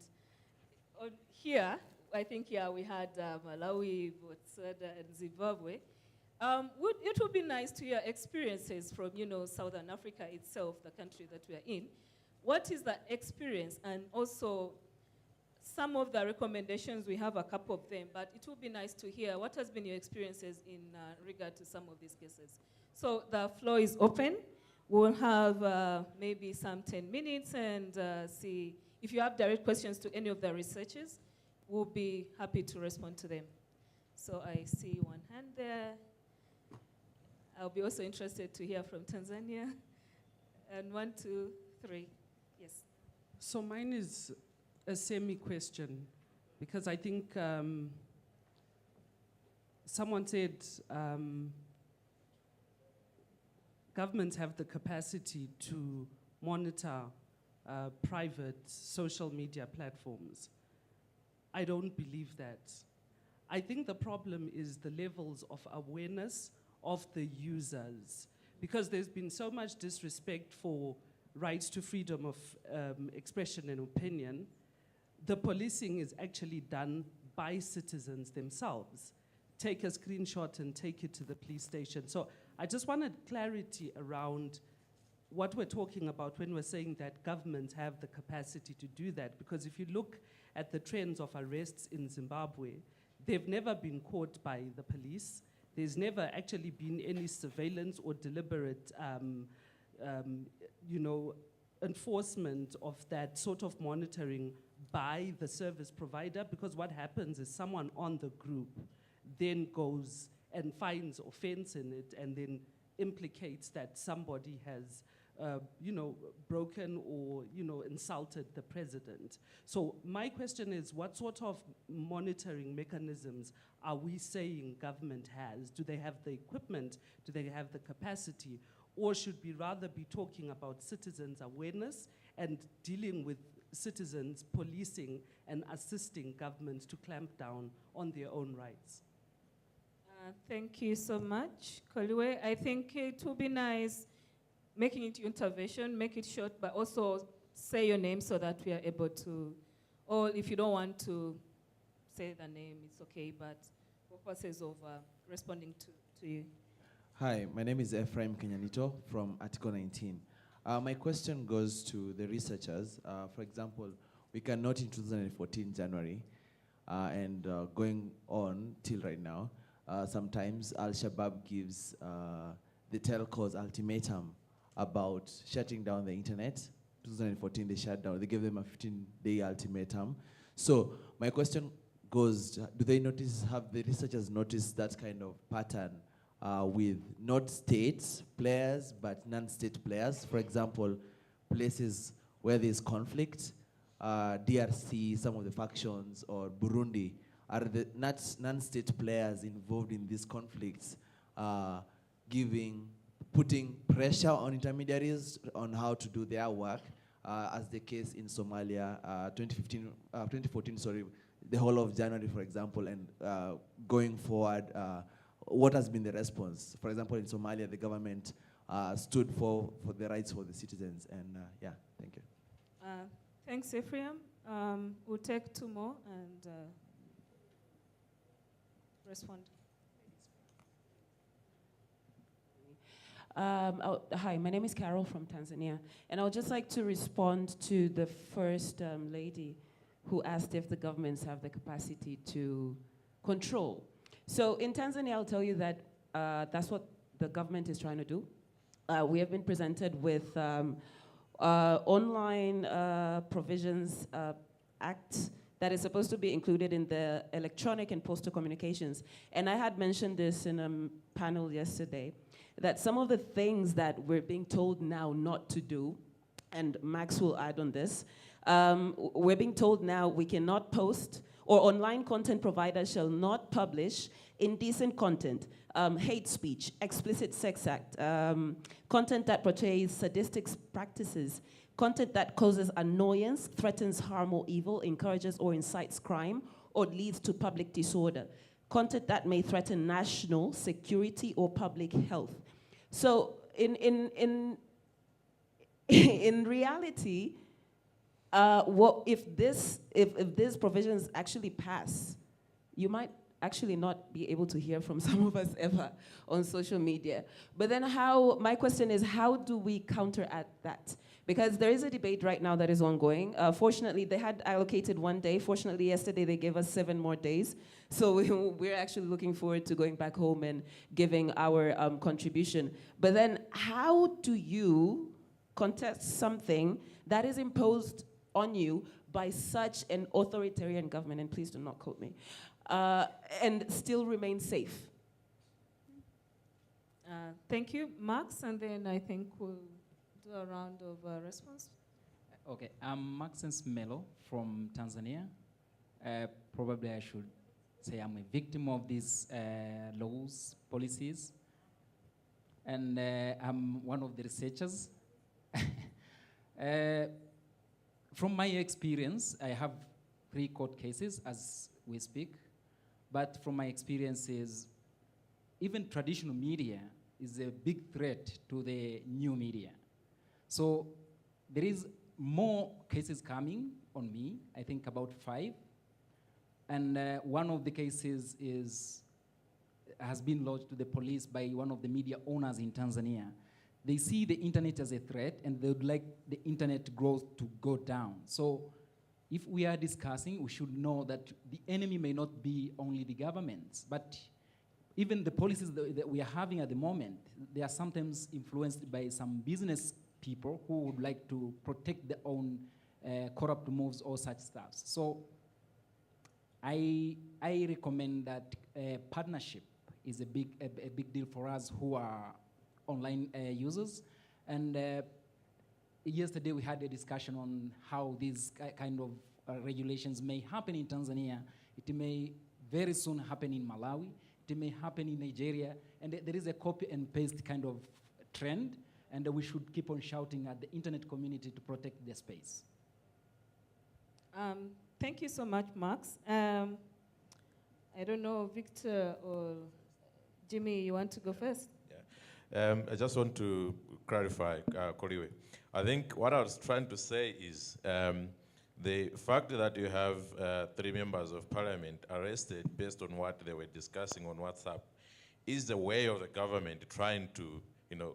here, I think we had Malawi, Botswana, and Zimbabwe. It would be nice to hear experiences from, Southern Africa itself, the country that we are in. What is the experience, and also some of the recommendations? We have a couple of them, but it would be nice to hear what has been your experiences in regard to some of these cases. So the floor is open. We'll have maybe some 10 minutes and see if you have direct questions to any of the researchers, we'll be happy to respond to them. So I see one hand there. I'll be also interested to hear from Tanzania. And 1, 2, 3, yes. So mine is a semi-question, because I think someone said governments have the capacity to monitor private social media platforms. I don't believe that. I think the problem is the levels of awareness of the users, because there's been so much disrespect for rights to freedom of expression and opinion. The policing is actually done by citizens themselves. take a screenshot and take it to the police station. So I just wanted clarity around what we're talking about when we're saying that governments have the capacity to do that. Because if you look at the trends of arrests in Zimbabwe, they've never been caught by the police. There's never actually been any surveillance or deliberate, enforcement of that sort of monitoring by the service provider, because what happens is someone on the group then goes and finds offense in it and then implicates that somebody has broken or insulted the president. So my question is, what sort of monitoring mechanisms are we saying government has? Do they have the equipment? Do they have the capacity? Or should we rather be talking about citizens' awareness and dealing with citizens policing and assisting governments to clamp down on their own rights? Thank you so much, Koliwe. I think it would be nice making it intervention, make it short, but also say your name so that we are able to, or if you don't want to say the name, it's okay, but for purposes of responding to you. Hi, my name is Ephraim Kenyanito from Article 19. My question goes to the researchers. For example, we can note in 2014 January and going on till right now, sometimes Al-Shabaab gives the telcos ultimatum about shutting down the internet. 2014 they shut down, they gave them a 15-day ultimatum. So my question goes, do they notice, have the researchers noticed that kind of pattern with not state players, but non-state players? For example, places where there's conflict, DRC, some of the factions, or Burundi, are the non-state players involved in these conflicts putting pressure on intermediaries on how to do their work, as the case in Somalia, 2014, the whole of January, for example, and going forward, what has been the response? For example, in Somalia, the government stood for the rights for the citizens, and yeah, thank you. Thanks, Ephraim. We'll take two more and respond. Hi, my name is Carol from Tanzania, and I would just like to respond to the first lady who asked if the governments have the capacity to control. So in Tanzania, I'll tell you that that's what the government is trying to do. We have been presented with online provisions act that is supposed to be included in the electronic and postal communications. And I had mentioned this in a panel yesterday, that some of the things that we're being told now not to do, and Max will add on this, we're being told now we cannot post, or online content providers shall not publish indecent content, hate speech, explicit sex act, content that portrays sadistic practices, content that causes annoyance, threatens harm or evil, encourages or incites crime, or leads to public disorder, content that may threaten national security or public health. So in reality, what if these provisions actually pass, you might actually not be able to hear from some of us ever on social media. But then my question is, how do we counteract that? Because there is a debate right now that is ongoing. Fortunately, they had allocated 1 day. Fortunately, yesterday they gave us 7 more days. So we're actually looking forward to going back home and giving our contribution. But then how do you contest something that is imposed on you by such an authoritarian government, and please do not quote me, and still remain safe? Thank you, Max, and then I think we'll do a round of response. Okay, I'm Maxence Melo from Tanzania. Probably I should say I'm a victim of these laws, policies, and I'm one of the researchers. From my experience, I have 3 court cases as we speak, but from my experiences, even traditional media is a big threat to the new media. So there is more cases coming on me, I think about 5. And one of the cases is has been lodged to the police by one of the media owners in Tanzania. They see the internet as a threat, and they would like the internet growth to go down. So if we are discussing, we should know that the enemy may not be only the governments, but even the policies that we are having at the moment, they are sometimes influenced by some business people who would like to protect their own corrupt moves or such stuff. So I recommend that partnership is a big deal for us who are online users. And yesterday we had a discussion on how these kind of regulations may happen in Tanzania. It may very soon happen in Malawi. It may happen in Nigeria. And there is a copy and paste kind of trend. And we should keep on shouting at the internet community to protect their space. Thank you so much, Max. I don't know, Victor or Jimmy, you want to go first? Yeah. I just want to clarify, Koriwe. I think what I was trying to say is the fact that you have 3 members of parliament arrested based on what they were discussing on WhatsApp is the way of the government trying to,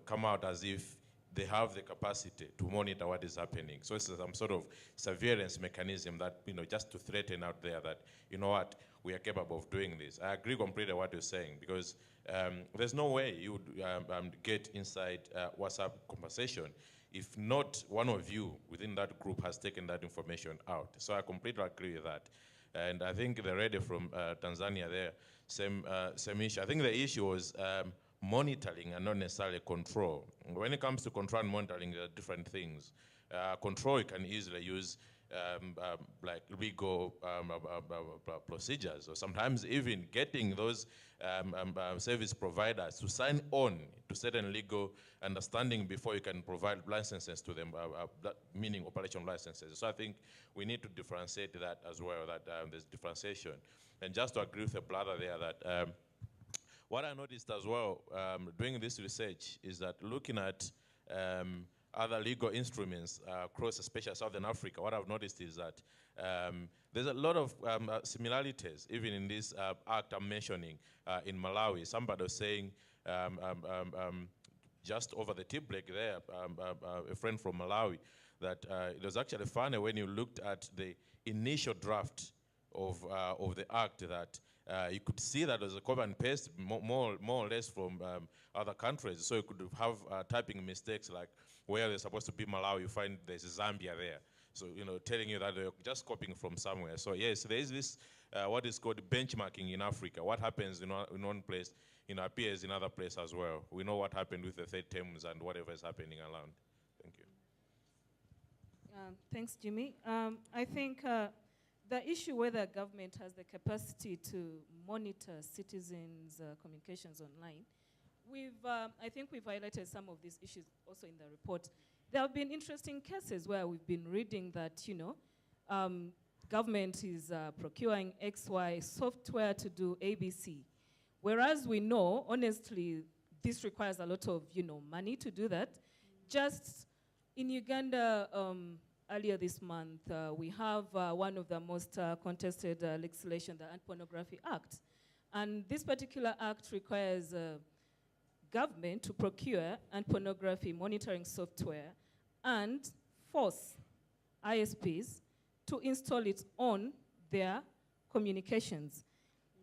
come out as if they have the capacity to monitor what is happening. So it's some sort of surveillance mechanism that, just to threaten out there that, what, we are capable of doing this. I agree completely what you're saying, because there's no way you would get inside WhatsApp conversation if not one of you within that group has taken that information out. So I completely agree with that. And I think the lady from Tanzania there, same issue. I think the issue was monitoring and not necessarily control. When it comes to control and monitoring, there are different things. Control, you can easily use like legal procedures, or sometimes even getting those service providers to sign on to certain legal understanding before you can provide licenses to them, meaning operation licenses. So I think we need to differentiate that as well, that there's differentiation. And just to agree with the brother there that what I noticed as well doing this research is that looking at other legal instruments across, especially Southern Africa, what I've noticed is that there's a lot of similarities, even in this act I'm mentioning in Malawi. Somebody was saying, just over the tea break there, a friend from Malawi, that it was actually funny when you looked at the initial draft of the act, that you could see that there's a copy and paste more or less from other countries. So you could have typing mistakes, like where they're supposed to be Malawi, you find there's Zambia there. So, telling you that they're just copying from somewhere. So yes, there is this, what is called benchmarking in Africa. What happens in one place, appears in other places as well. We know what happened with the third terms and whatever is happening around. Thank you. Thanks, Jimmy. I think the issue whether government has the capacity to monitor citizens' communications online, I think we've highlighted some of these issues also in the report. There have been interesting cases where we've been reading that, government is procuring XY software to do ABC. Whereas we know, honestly, this requires a lot of, money to do that. Just in Uganda, earlier this month, we have one of the most contested legislation, the Anti-Pornography Act. And this particular act requires government to procure anti-pornography monitoring software and force ISPs to install it on their communications,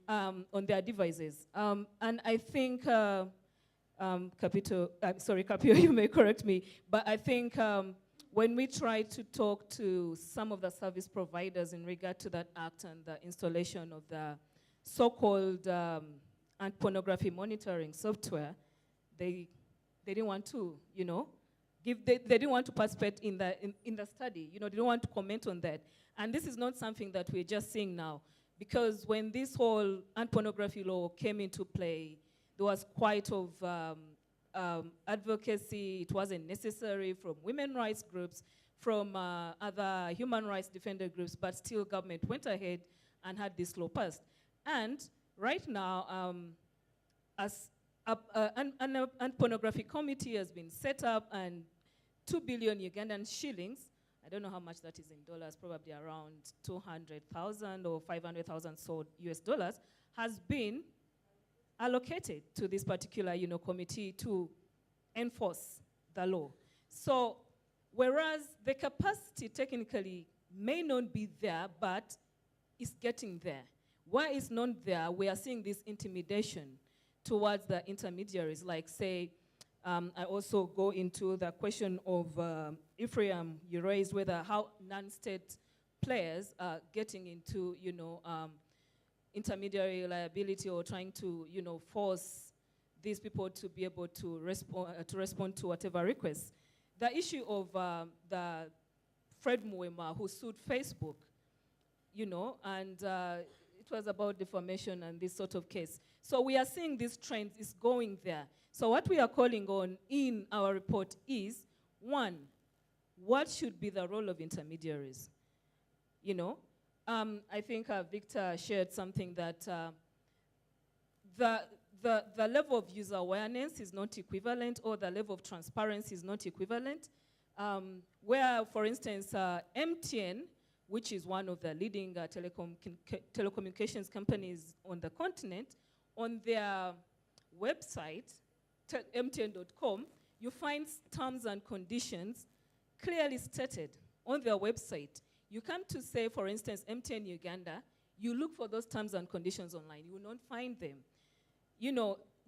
on their devices. And I think, Capio, you may correct me, but I think when we try to talk to some of the service providers in regard to that act and the installation of the so-called anti-pornography monitoring software, they didn't want to, they didn't want to participate in the study. They don't want to comment on that. And this is not something that we're just seeing now, because when this whole anti-pornography law came into play, there was quite of advocacy. It wasn't necessary from women rights groups, from other human rights defender groups, but still government went ahead and had this law passed. And right now, an pornography committee has been set up, and 2 billion Ugandan shillings, I don't know how much that is in dollars, probably around 200,000 or 500,000 US dollars, has been allocated to this particular, committee to enforce the law. So, whereas the capacity technically may not be there, but it's getting there. Why it's not there, we are seeing this intimidation towards the intermediaries. Like, say, I also go into the question of Ephraim, you raised whether how non-state players are getting into, intermediary liability or trying to, force these people to be able to respond to whatever requests. The issue of the Fred Muema who sued Facebook, and it was about defamation and this sort of case. So we are seeing this trend is going there. So what we are calling on in our report is, one, what should be the role of intermediaries? I think Victor shared something that the level of user awareness is not equivalent, or the level of transparency is not equivalent. Where, for instance, MTN, which is one of the leading telecommunications companies on the continent, on their website, mtn.com, you find terms and conditions clearly stated on their website. You come to say, for instance, MTN Uganda, you look for those terms and conditions online, you will not find them.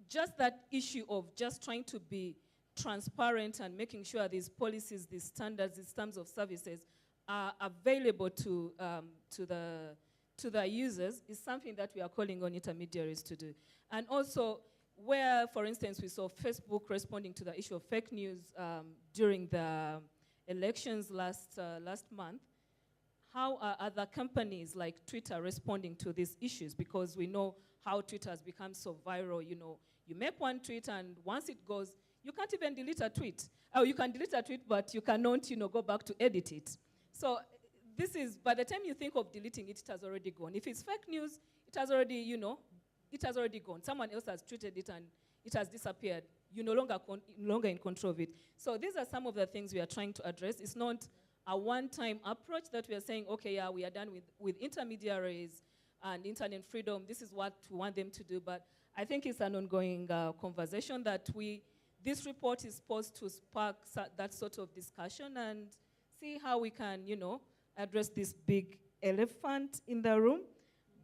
Just that issue of just trying to be transparent and making sure these policies, these standards, these terms of services are available to the users is something that we are calling on intermediaries to do. And also, where, for instance, we saw Facebook responding to the issue of fake news during the elections last month, how are other companies like Twitter responding to these issues? Because we know how Twitter has become so viral. You make one tweet, and once it goes, you can't even delete a tweet. Oh, you can delete a tweet, but you cannot, go back to edit it. So this is, by the time you think of deleting it, it has already gone. If it's fake news, it has already, it has already gone. Someone else has tweeted it, and it has disappeared. You're no longer in control of it. So these are some of the things we are trying to address. It's not a one-time approach that we are saying, okay, yeah, we are done with intermediaries and internet freedom. This is what we want them to do. But I think it's an ongoing conversation that this report is supposed to spark that sort of discussion and see how we can, address this big elephant in the room.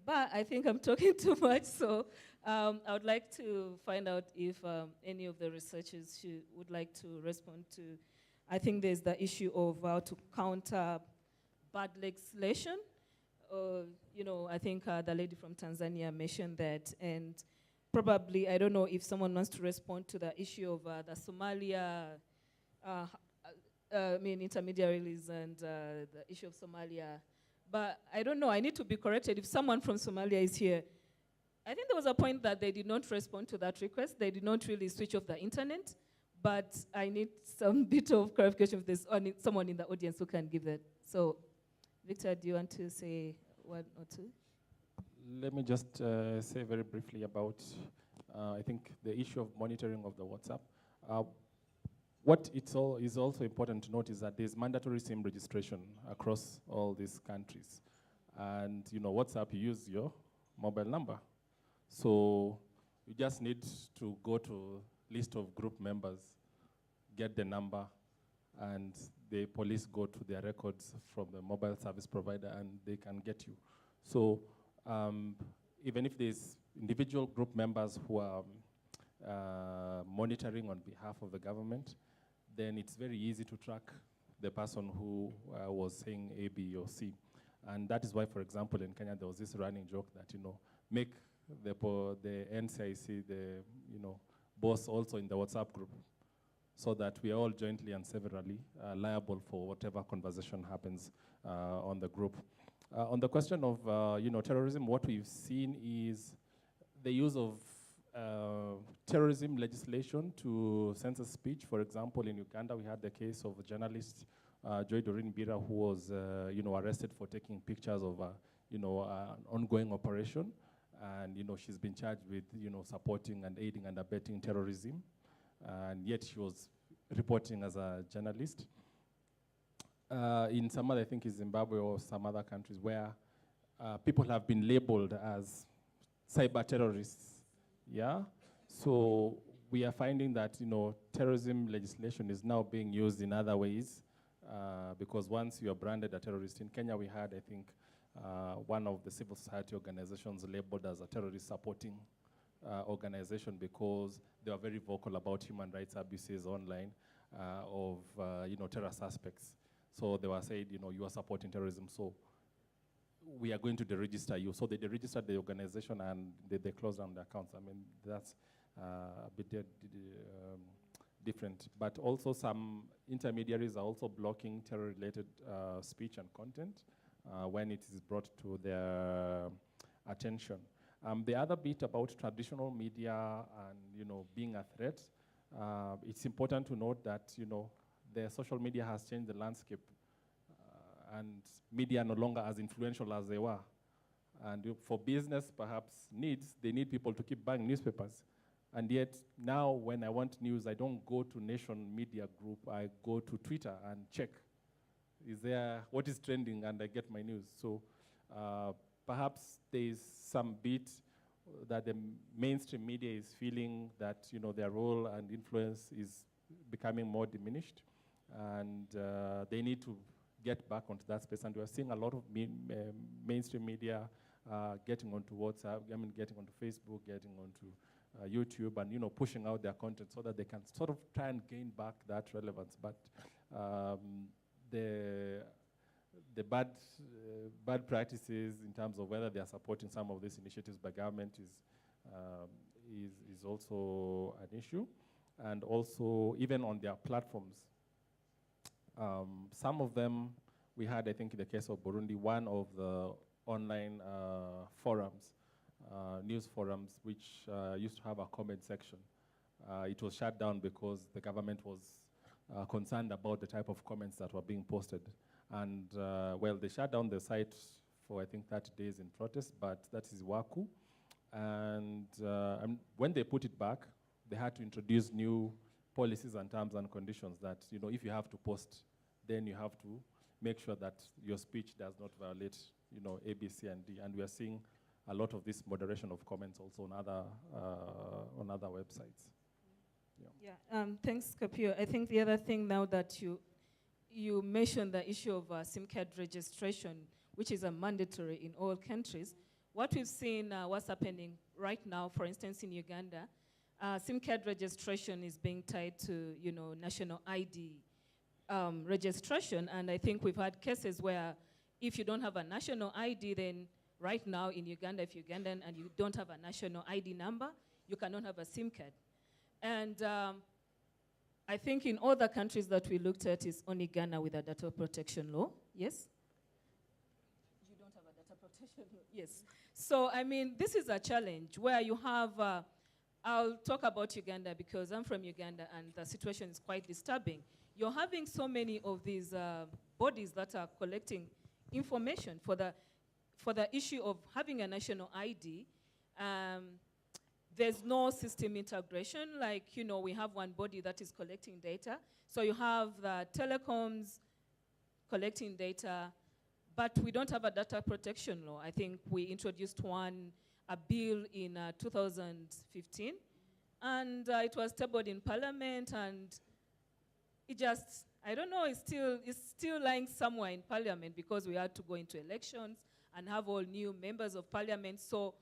But I think I'm talking too much, so I would like to find out if any of the researchers would like to respond to. I think there's the issue of how to counter bad legislation. I think the lady from Tanzania mentioned that, and probably, I don't know if someone wants to respond to the issue of the Somalia, intermediaries and the issue of Somalia. But I don't know, I need to be corrected if someone from Somalia is here. I think there was a point that they did not respond to that request. They did not really switch off the internet. But I need some bit of clarification if there's someone in the audience who can give that. So, Victor, do you want to say one or two? Let me just say very briefly about, I think, the issue of monitoring of the WhatsApp. What is also important to note is that there's mandatory SIM registration across all these countries. And, WhatsApp, you use your mobile number. So you just need to go to list of group members, get the number, and the police go to their records from the mobile service provider, and they can get you. So even if there's individual group members who are monitoring on behalf of the government, then it's very easy to track the person who was saying A, B, or C. And that is why, for example, in Kenya, there was this running joke that, make the NCIC, the, boss also in the WhatsApp group, so that we are all jointly and severally liable for whatever conversation happens on the group. On the question of terrorism, what we've seen is the use of terrorism legislation to censor speech. For example, in Uganda, we had the case of a journalist, Joy Doreen Bira, who was arrested for taking pictures of an ongoing operation. And she's been charged with supporting and aiding and abetting terrorism, and yet she was reporting as a journalist. In some other, I think in Zimbabwe or some other countries, where people have been labeled as cyber terrorists Yeah. So we are finding that terrorism legislation is now being used in other ways because once you are branded a terrorist in Kenya, we had, I think, one of the civil society organizations labeled as a terrorist supporting organization because they are very vocal about human rights abuses online of terror suspects. So they were saying, you are supporting terrorism, so we are going to deregister you. So they deregistered the organization and they closed down the accounts. I mean, that's a bit different. But also some intermediaries are also blocking terror-related speech and content when it is brought to their attention. The other bit about traditional media and being a threat, it's important to note that the social media has changed the landscape, and media no longer as influential as they were. And for business, perhaps needs, they need people to keep buying newspapers. And yet now, when I want news, I don't go to Nation Media Group. I go to Twitter and check, what is trending, and I get my news. So perhaps there's some bit that the mainstream media is feeling that their role and influence is becoming more diminished, and they need to get back onto that space. And we're seeing a lot of mainstream media getting onto WhatsApp, getting onto Facebook, getting onto YouTube, and pushing out their content so that they can sort of try and gain back that relevance. But the bad practices in terms of whether they are supporting some of these initiatives by government is also an issue. And also, even on their platforms, some of them, we had, I think in the case of Burundi, one of the online forums, news forums, which used to have a comment section. It was shut down because the government was concerned about the type of comments that were being posted. And they shut down the site for, I think, 30 days in protest, but that is Waku. And when they put it back, they had to introduce new policies and terms and conditions that, if you have to post, then you have to make sure that your speech does not violate, A, B, C, and D. And we are seeing a lot of this moderation of comments also on other websites. Thanks, Kapio. I think the other thing now that you mentioned the issue of SIM card registration, which is a mandatory in all countries. What we've seen, what's happening right now, for instance, in Uganda, SIM card registration is being tied to, national ID registration. And I think we've had cases where if you don't have a national ID, then right now in Uganda, if you're Ugandan and you don't have a national ID number, you cannot have a SIM card. And I think in other countries that we looked at is only Ghana with a data protection law. Yes? You don't have a data protection law. Yes. So, I mean, this is a challenge where you have, I'll talk about Uganda because I'm from Uganda and the situation is quite disturbing. You're having so many of these bodies that are collecting information for the issue of having a national ID. There's no system integration, like, we have one body that is collecting data. So you have the telecoms collecting data, but we don't have a data protection law. I think we introduced a bill in 2015, and it was tabled in Parliament, and it just, I don't know, it's still lying somewhere in Parliament because we had to go into elections and have all new members of Parliament. So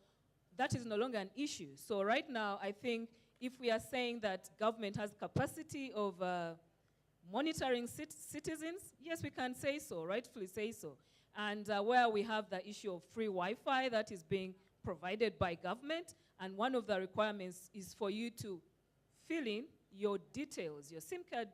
that is no longer an issue. So right now, I think if we are saying that government has capacity of monitoring citizens, yes, we can say so, rightfully say so. And where we have the issue of free Wi-Fi that is being provided by government, and one of the requirements is for you to fill in your details, your SIM card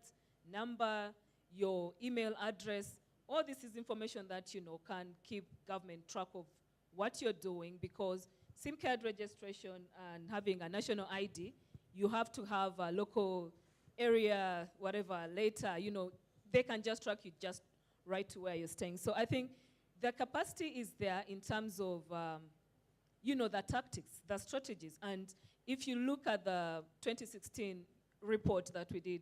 number, your email address. All this is information that, can keep government track of what you're doing, because SIM card registration and having a national ID, you have to have a local area, whatever, later, they can just track you just right to where you're staying. So I think the capacity is there in terms of, the tactics, the strategies. And if you look at the 2016 report that we did,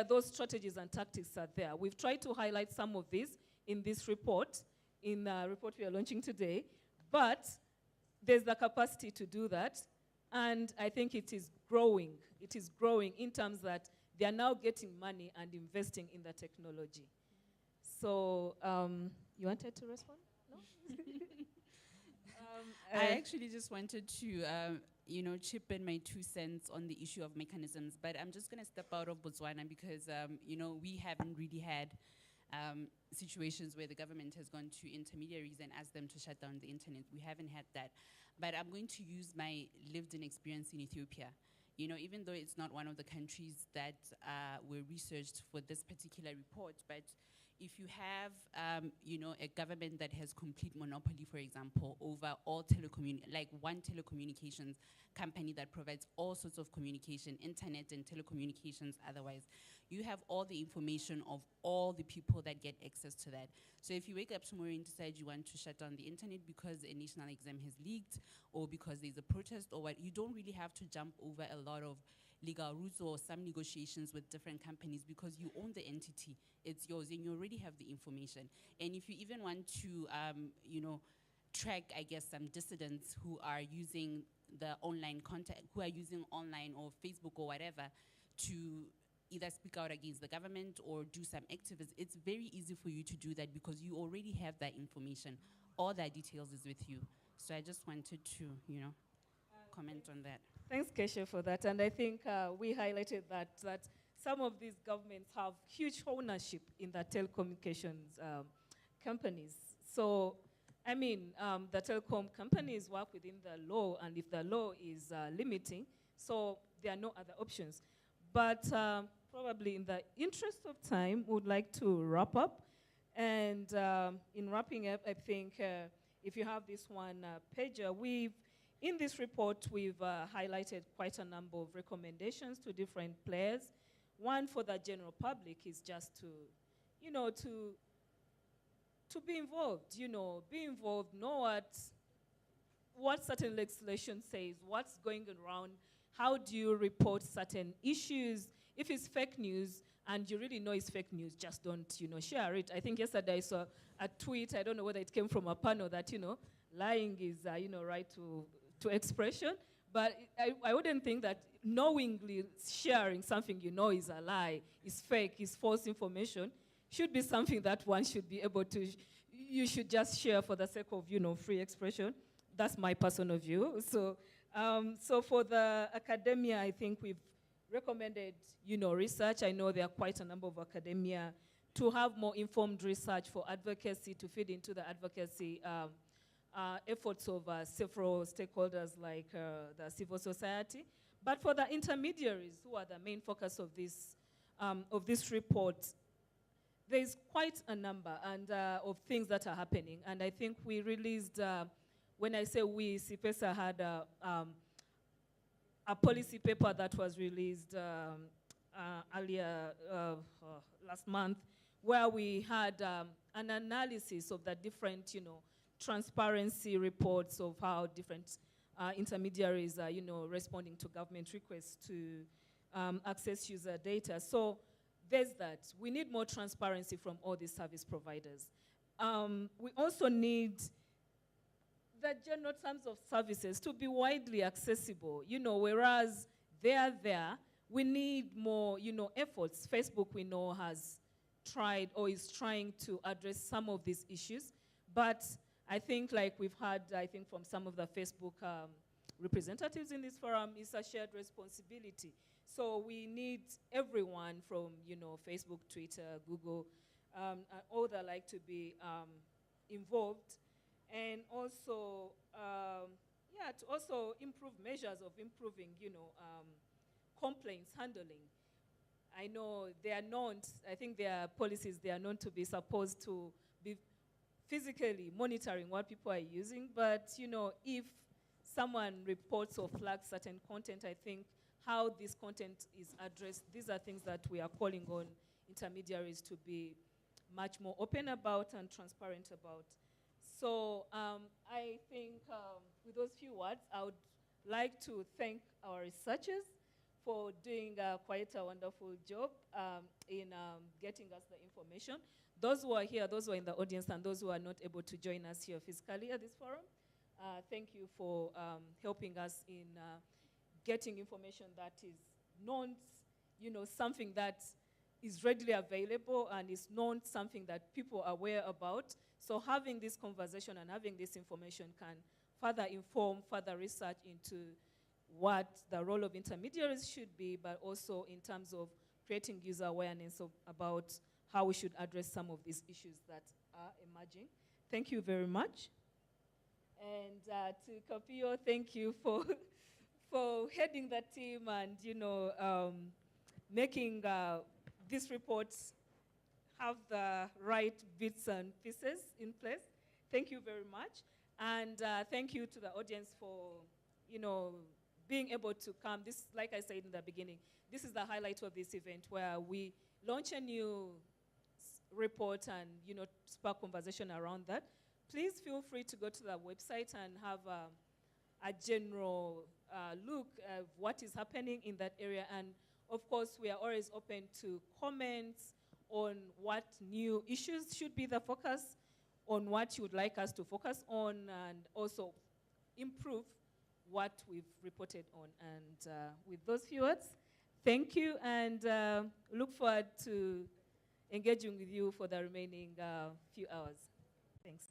those strategies and tactics are there. We've tried to highlight some of these in this report, in the report we are launching today, but there's the capacity to do that. And I think it is growing. It is growing in terms that they are now getting money and investing in the technology. So, you wanted to respond? No? I actually just wanted to, chip in my 2 cents on the issue of mechanisms, but I'm just going to step out of Botswana because, we haven't really had situations where the government has gone to intermediaries and asked them to shut down the internet. We haven't had that. But I'm going to use my lived-in experience in Ethiopia. Even though it's not one of the countries that were researched for this particular report, but if you have, a government that has complete monopoly, for example, over all like one telecommunications company that provides all sorts of communication, internet and telecommunications otherwise, you have all the information of all the people that get access to that. So if you wake up tomorrow and decide you want to shut down the internet because a national exam has leaked or because there's a protest or what, you don't really have to jump over a lot of legal routes or some negotiations with different companies because you own the entity. It's yours and you already have the information. And if you even want to, track, I guess, some dissidents who are using the online content, who are using online or Facebook or whatever to either speak out against the government or do some activism, it's very easy for you to do that because you already have that information. All that details is with you. So I just wanted to, comment on that. Thanks, Keshe, for that. And I think we highlighted that some of these governments have huge ownership in the telecommunications companies. So, the telecom companies work within the law, and if the law is limiting, so there are no other options. But probably in the interest of time, we would like to wrap up. And in wrapping up, I think if you have this one pager, in this report, we've highlighted quite a number of recommendations to different players. One for the general public is just to be involved, be involved, know what certain legislation says, what's going around, how do you report certain issues. If it's fake news and you really know it's fake news, just don't, share it. I think yesterday I saw a tweet, I don't know whether it came from a panel, that, lying is, right to expression, but I wouldn't think that knowingly sharing something is a lie, is fake, is false information, should be something that one should be able to, you should just share for the sake of, free expression. That's my personal view. So, so for the academia, I think we've recommended, research. I know there are quite a number of academia to have more informed research for advocacy, to feed into the advocacy efforts of several stakeholders like the civil society. But for the intermediaries, who are the main focus of this report, there's quite a number of things that are happening. And I think we released, when I say we, CIPESA had a policy paper that was released earlier last month, where we had an analysis of the different, transparency reports of how different intermediaries are, responding to government requests to access user data. So there's that. We need more transparency from all these service providers. We also need the general terms of services to be widely accessible, whereas they're there, we need more, efforts. Facebook, we know, has tried or is trying to address some of these issues, but I think, like we've heard, from some of the Facebook representatives in this forum, it's a shared responsibility. So we need everyone from, Facebook, Twitter, Google, all the like to be involved. And also, to also improve measures of improving, complaints handling. I know they are known, I think their policies, they are known to be supposed to be physically monitoring what people are using, but, if someone reports or flags certain content, I think how this content is addressed, these are things that we are calling on intermediaries to be much more open about and transparent about. So I think with those few words, I would like to thank our researchers for doing quite a wonderful job in getting us the information. Those who are here, those who are in the audience, and those who are not able to join us here physically at this forum, thank you for helping us in getting information that is not, something that is readily available and is not something that people are aware about. So having this conversation and having this information can further inform further research into what the role of intermediaries should be, but also in terms of creating user awareness about how we should address some of these issues that are emerging. Thank you very much. And to Kapio, thank you for, for heading that team and, making these reports have the right bits and pieces in place. Thank you very much. And thank you to the audience for, being able to come. This, like I said in the beginning, this is the highlight of this event where we launch a new report and, spark conversation around that. Please feel free to go to the website and have a general look at what is happening in that area. And of course, we are always open to comments on what new issues should be the focus, on what you would like us to focus on, and also improve what we've reported on. And with those few words, thank you, and look forward to engaging with you for the remaining few hours. Thanks.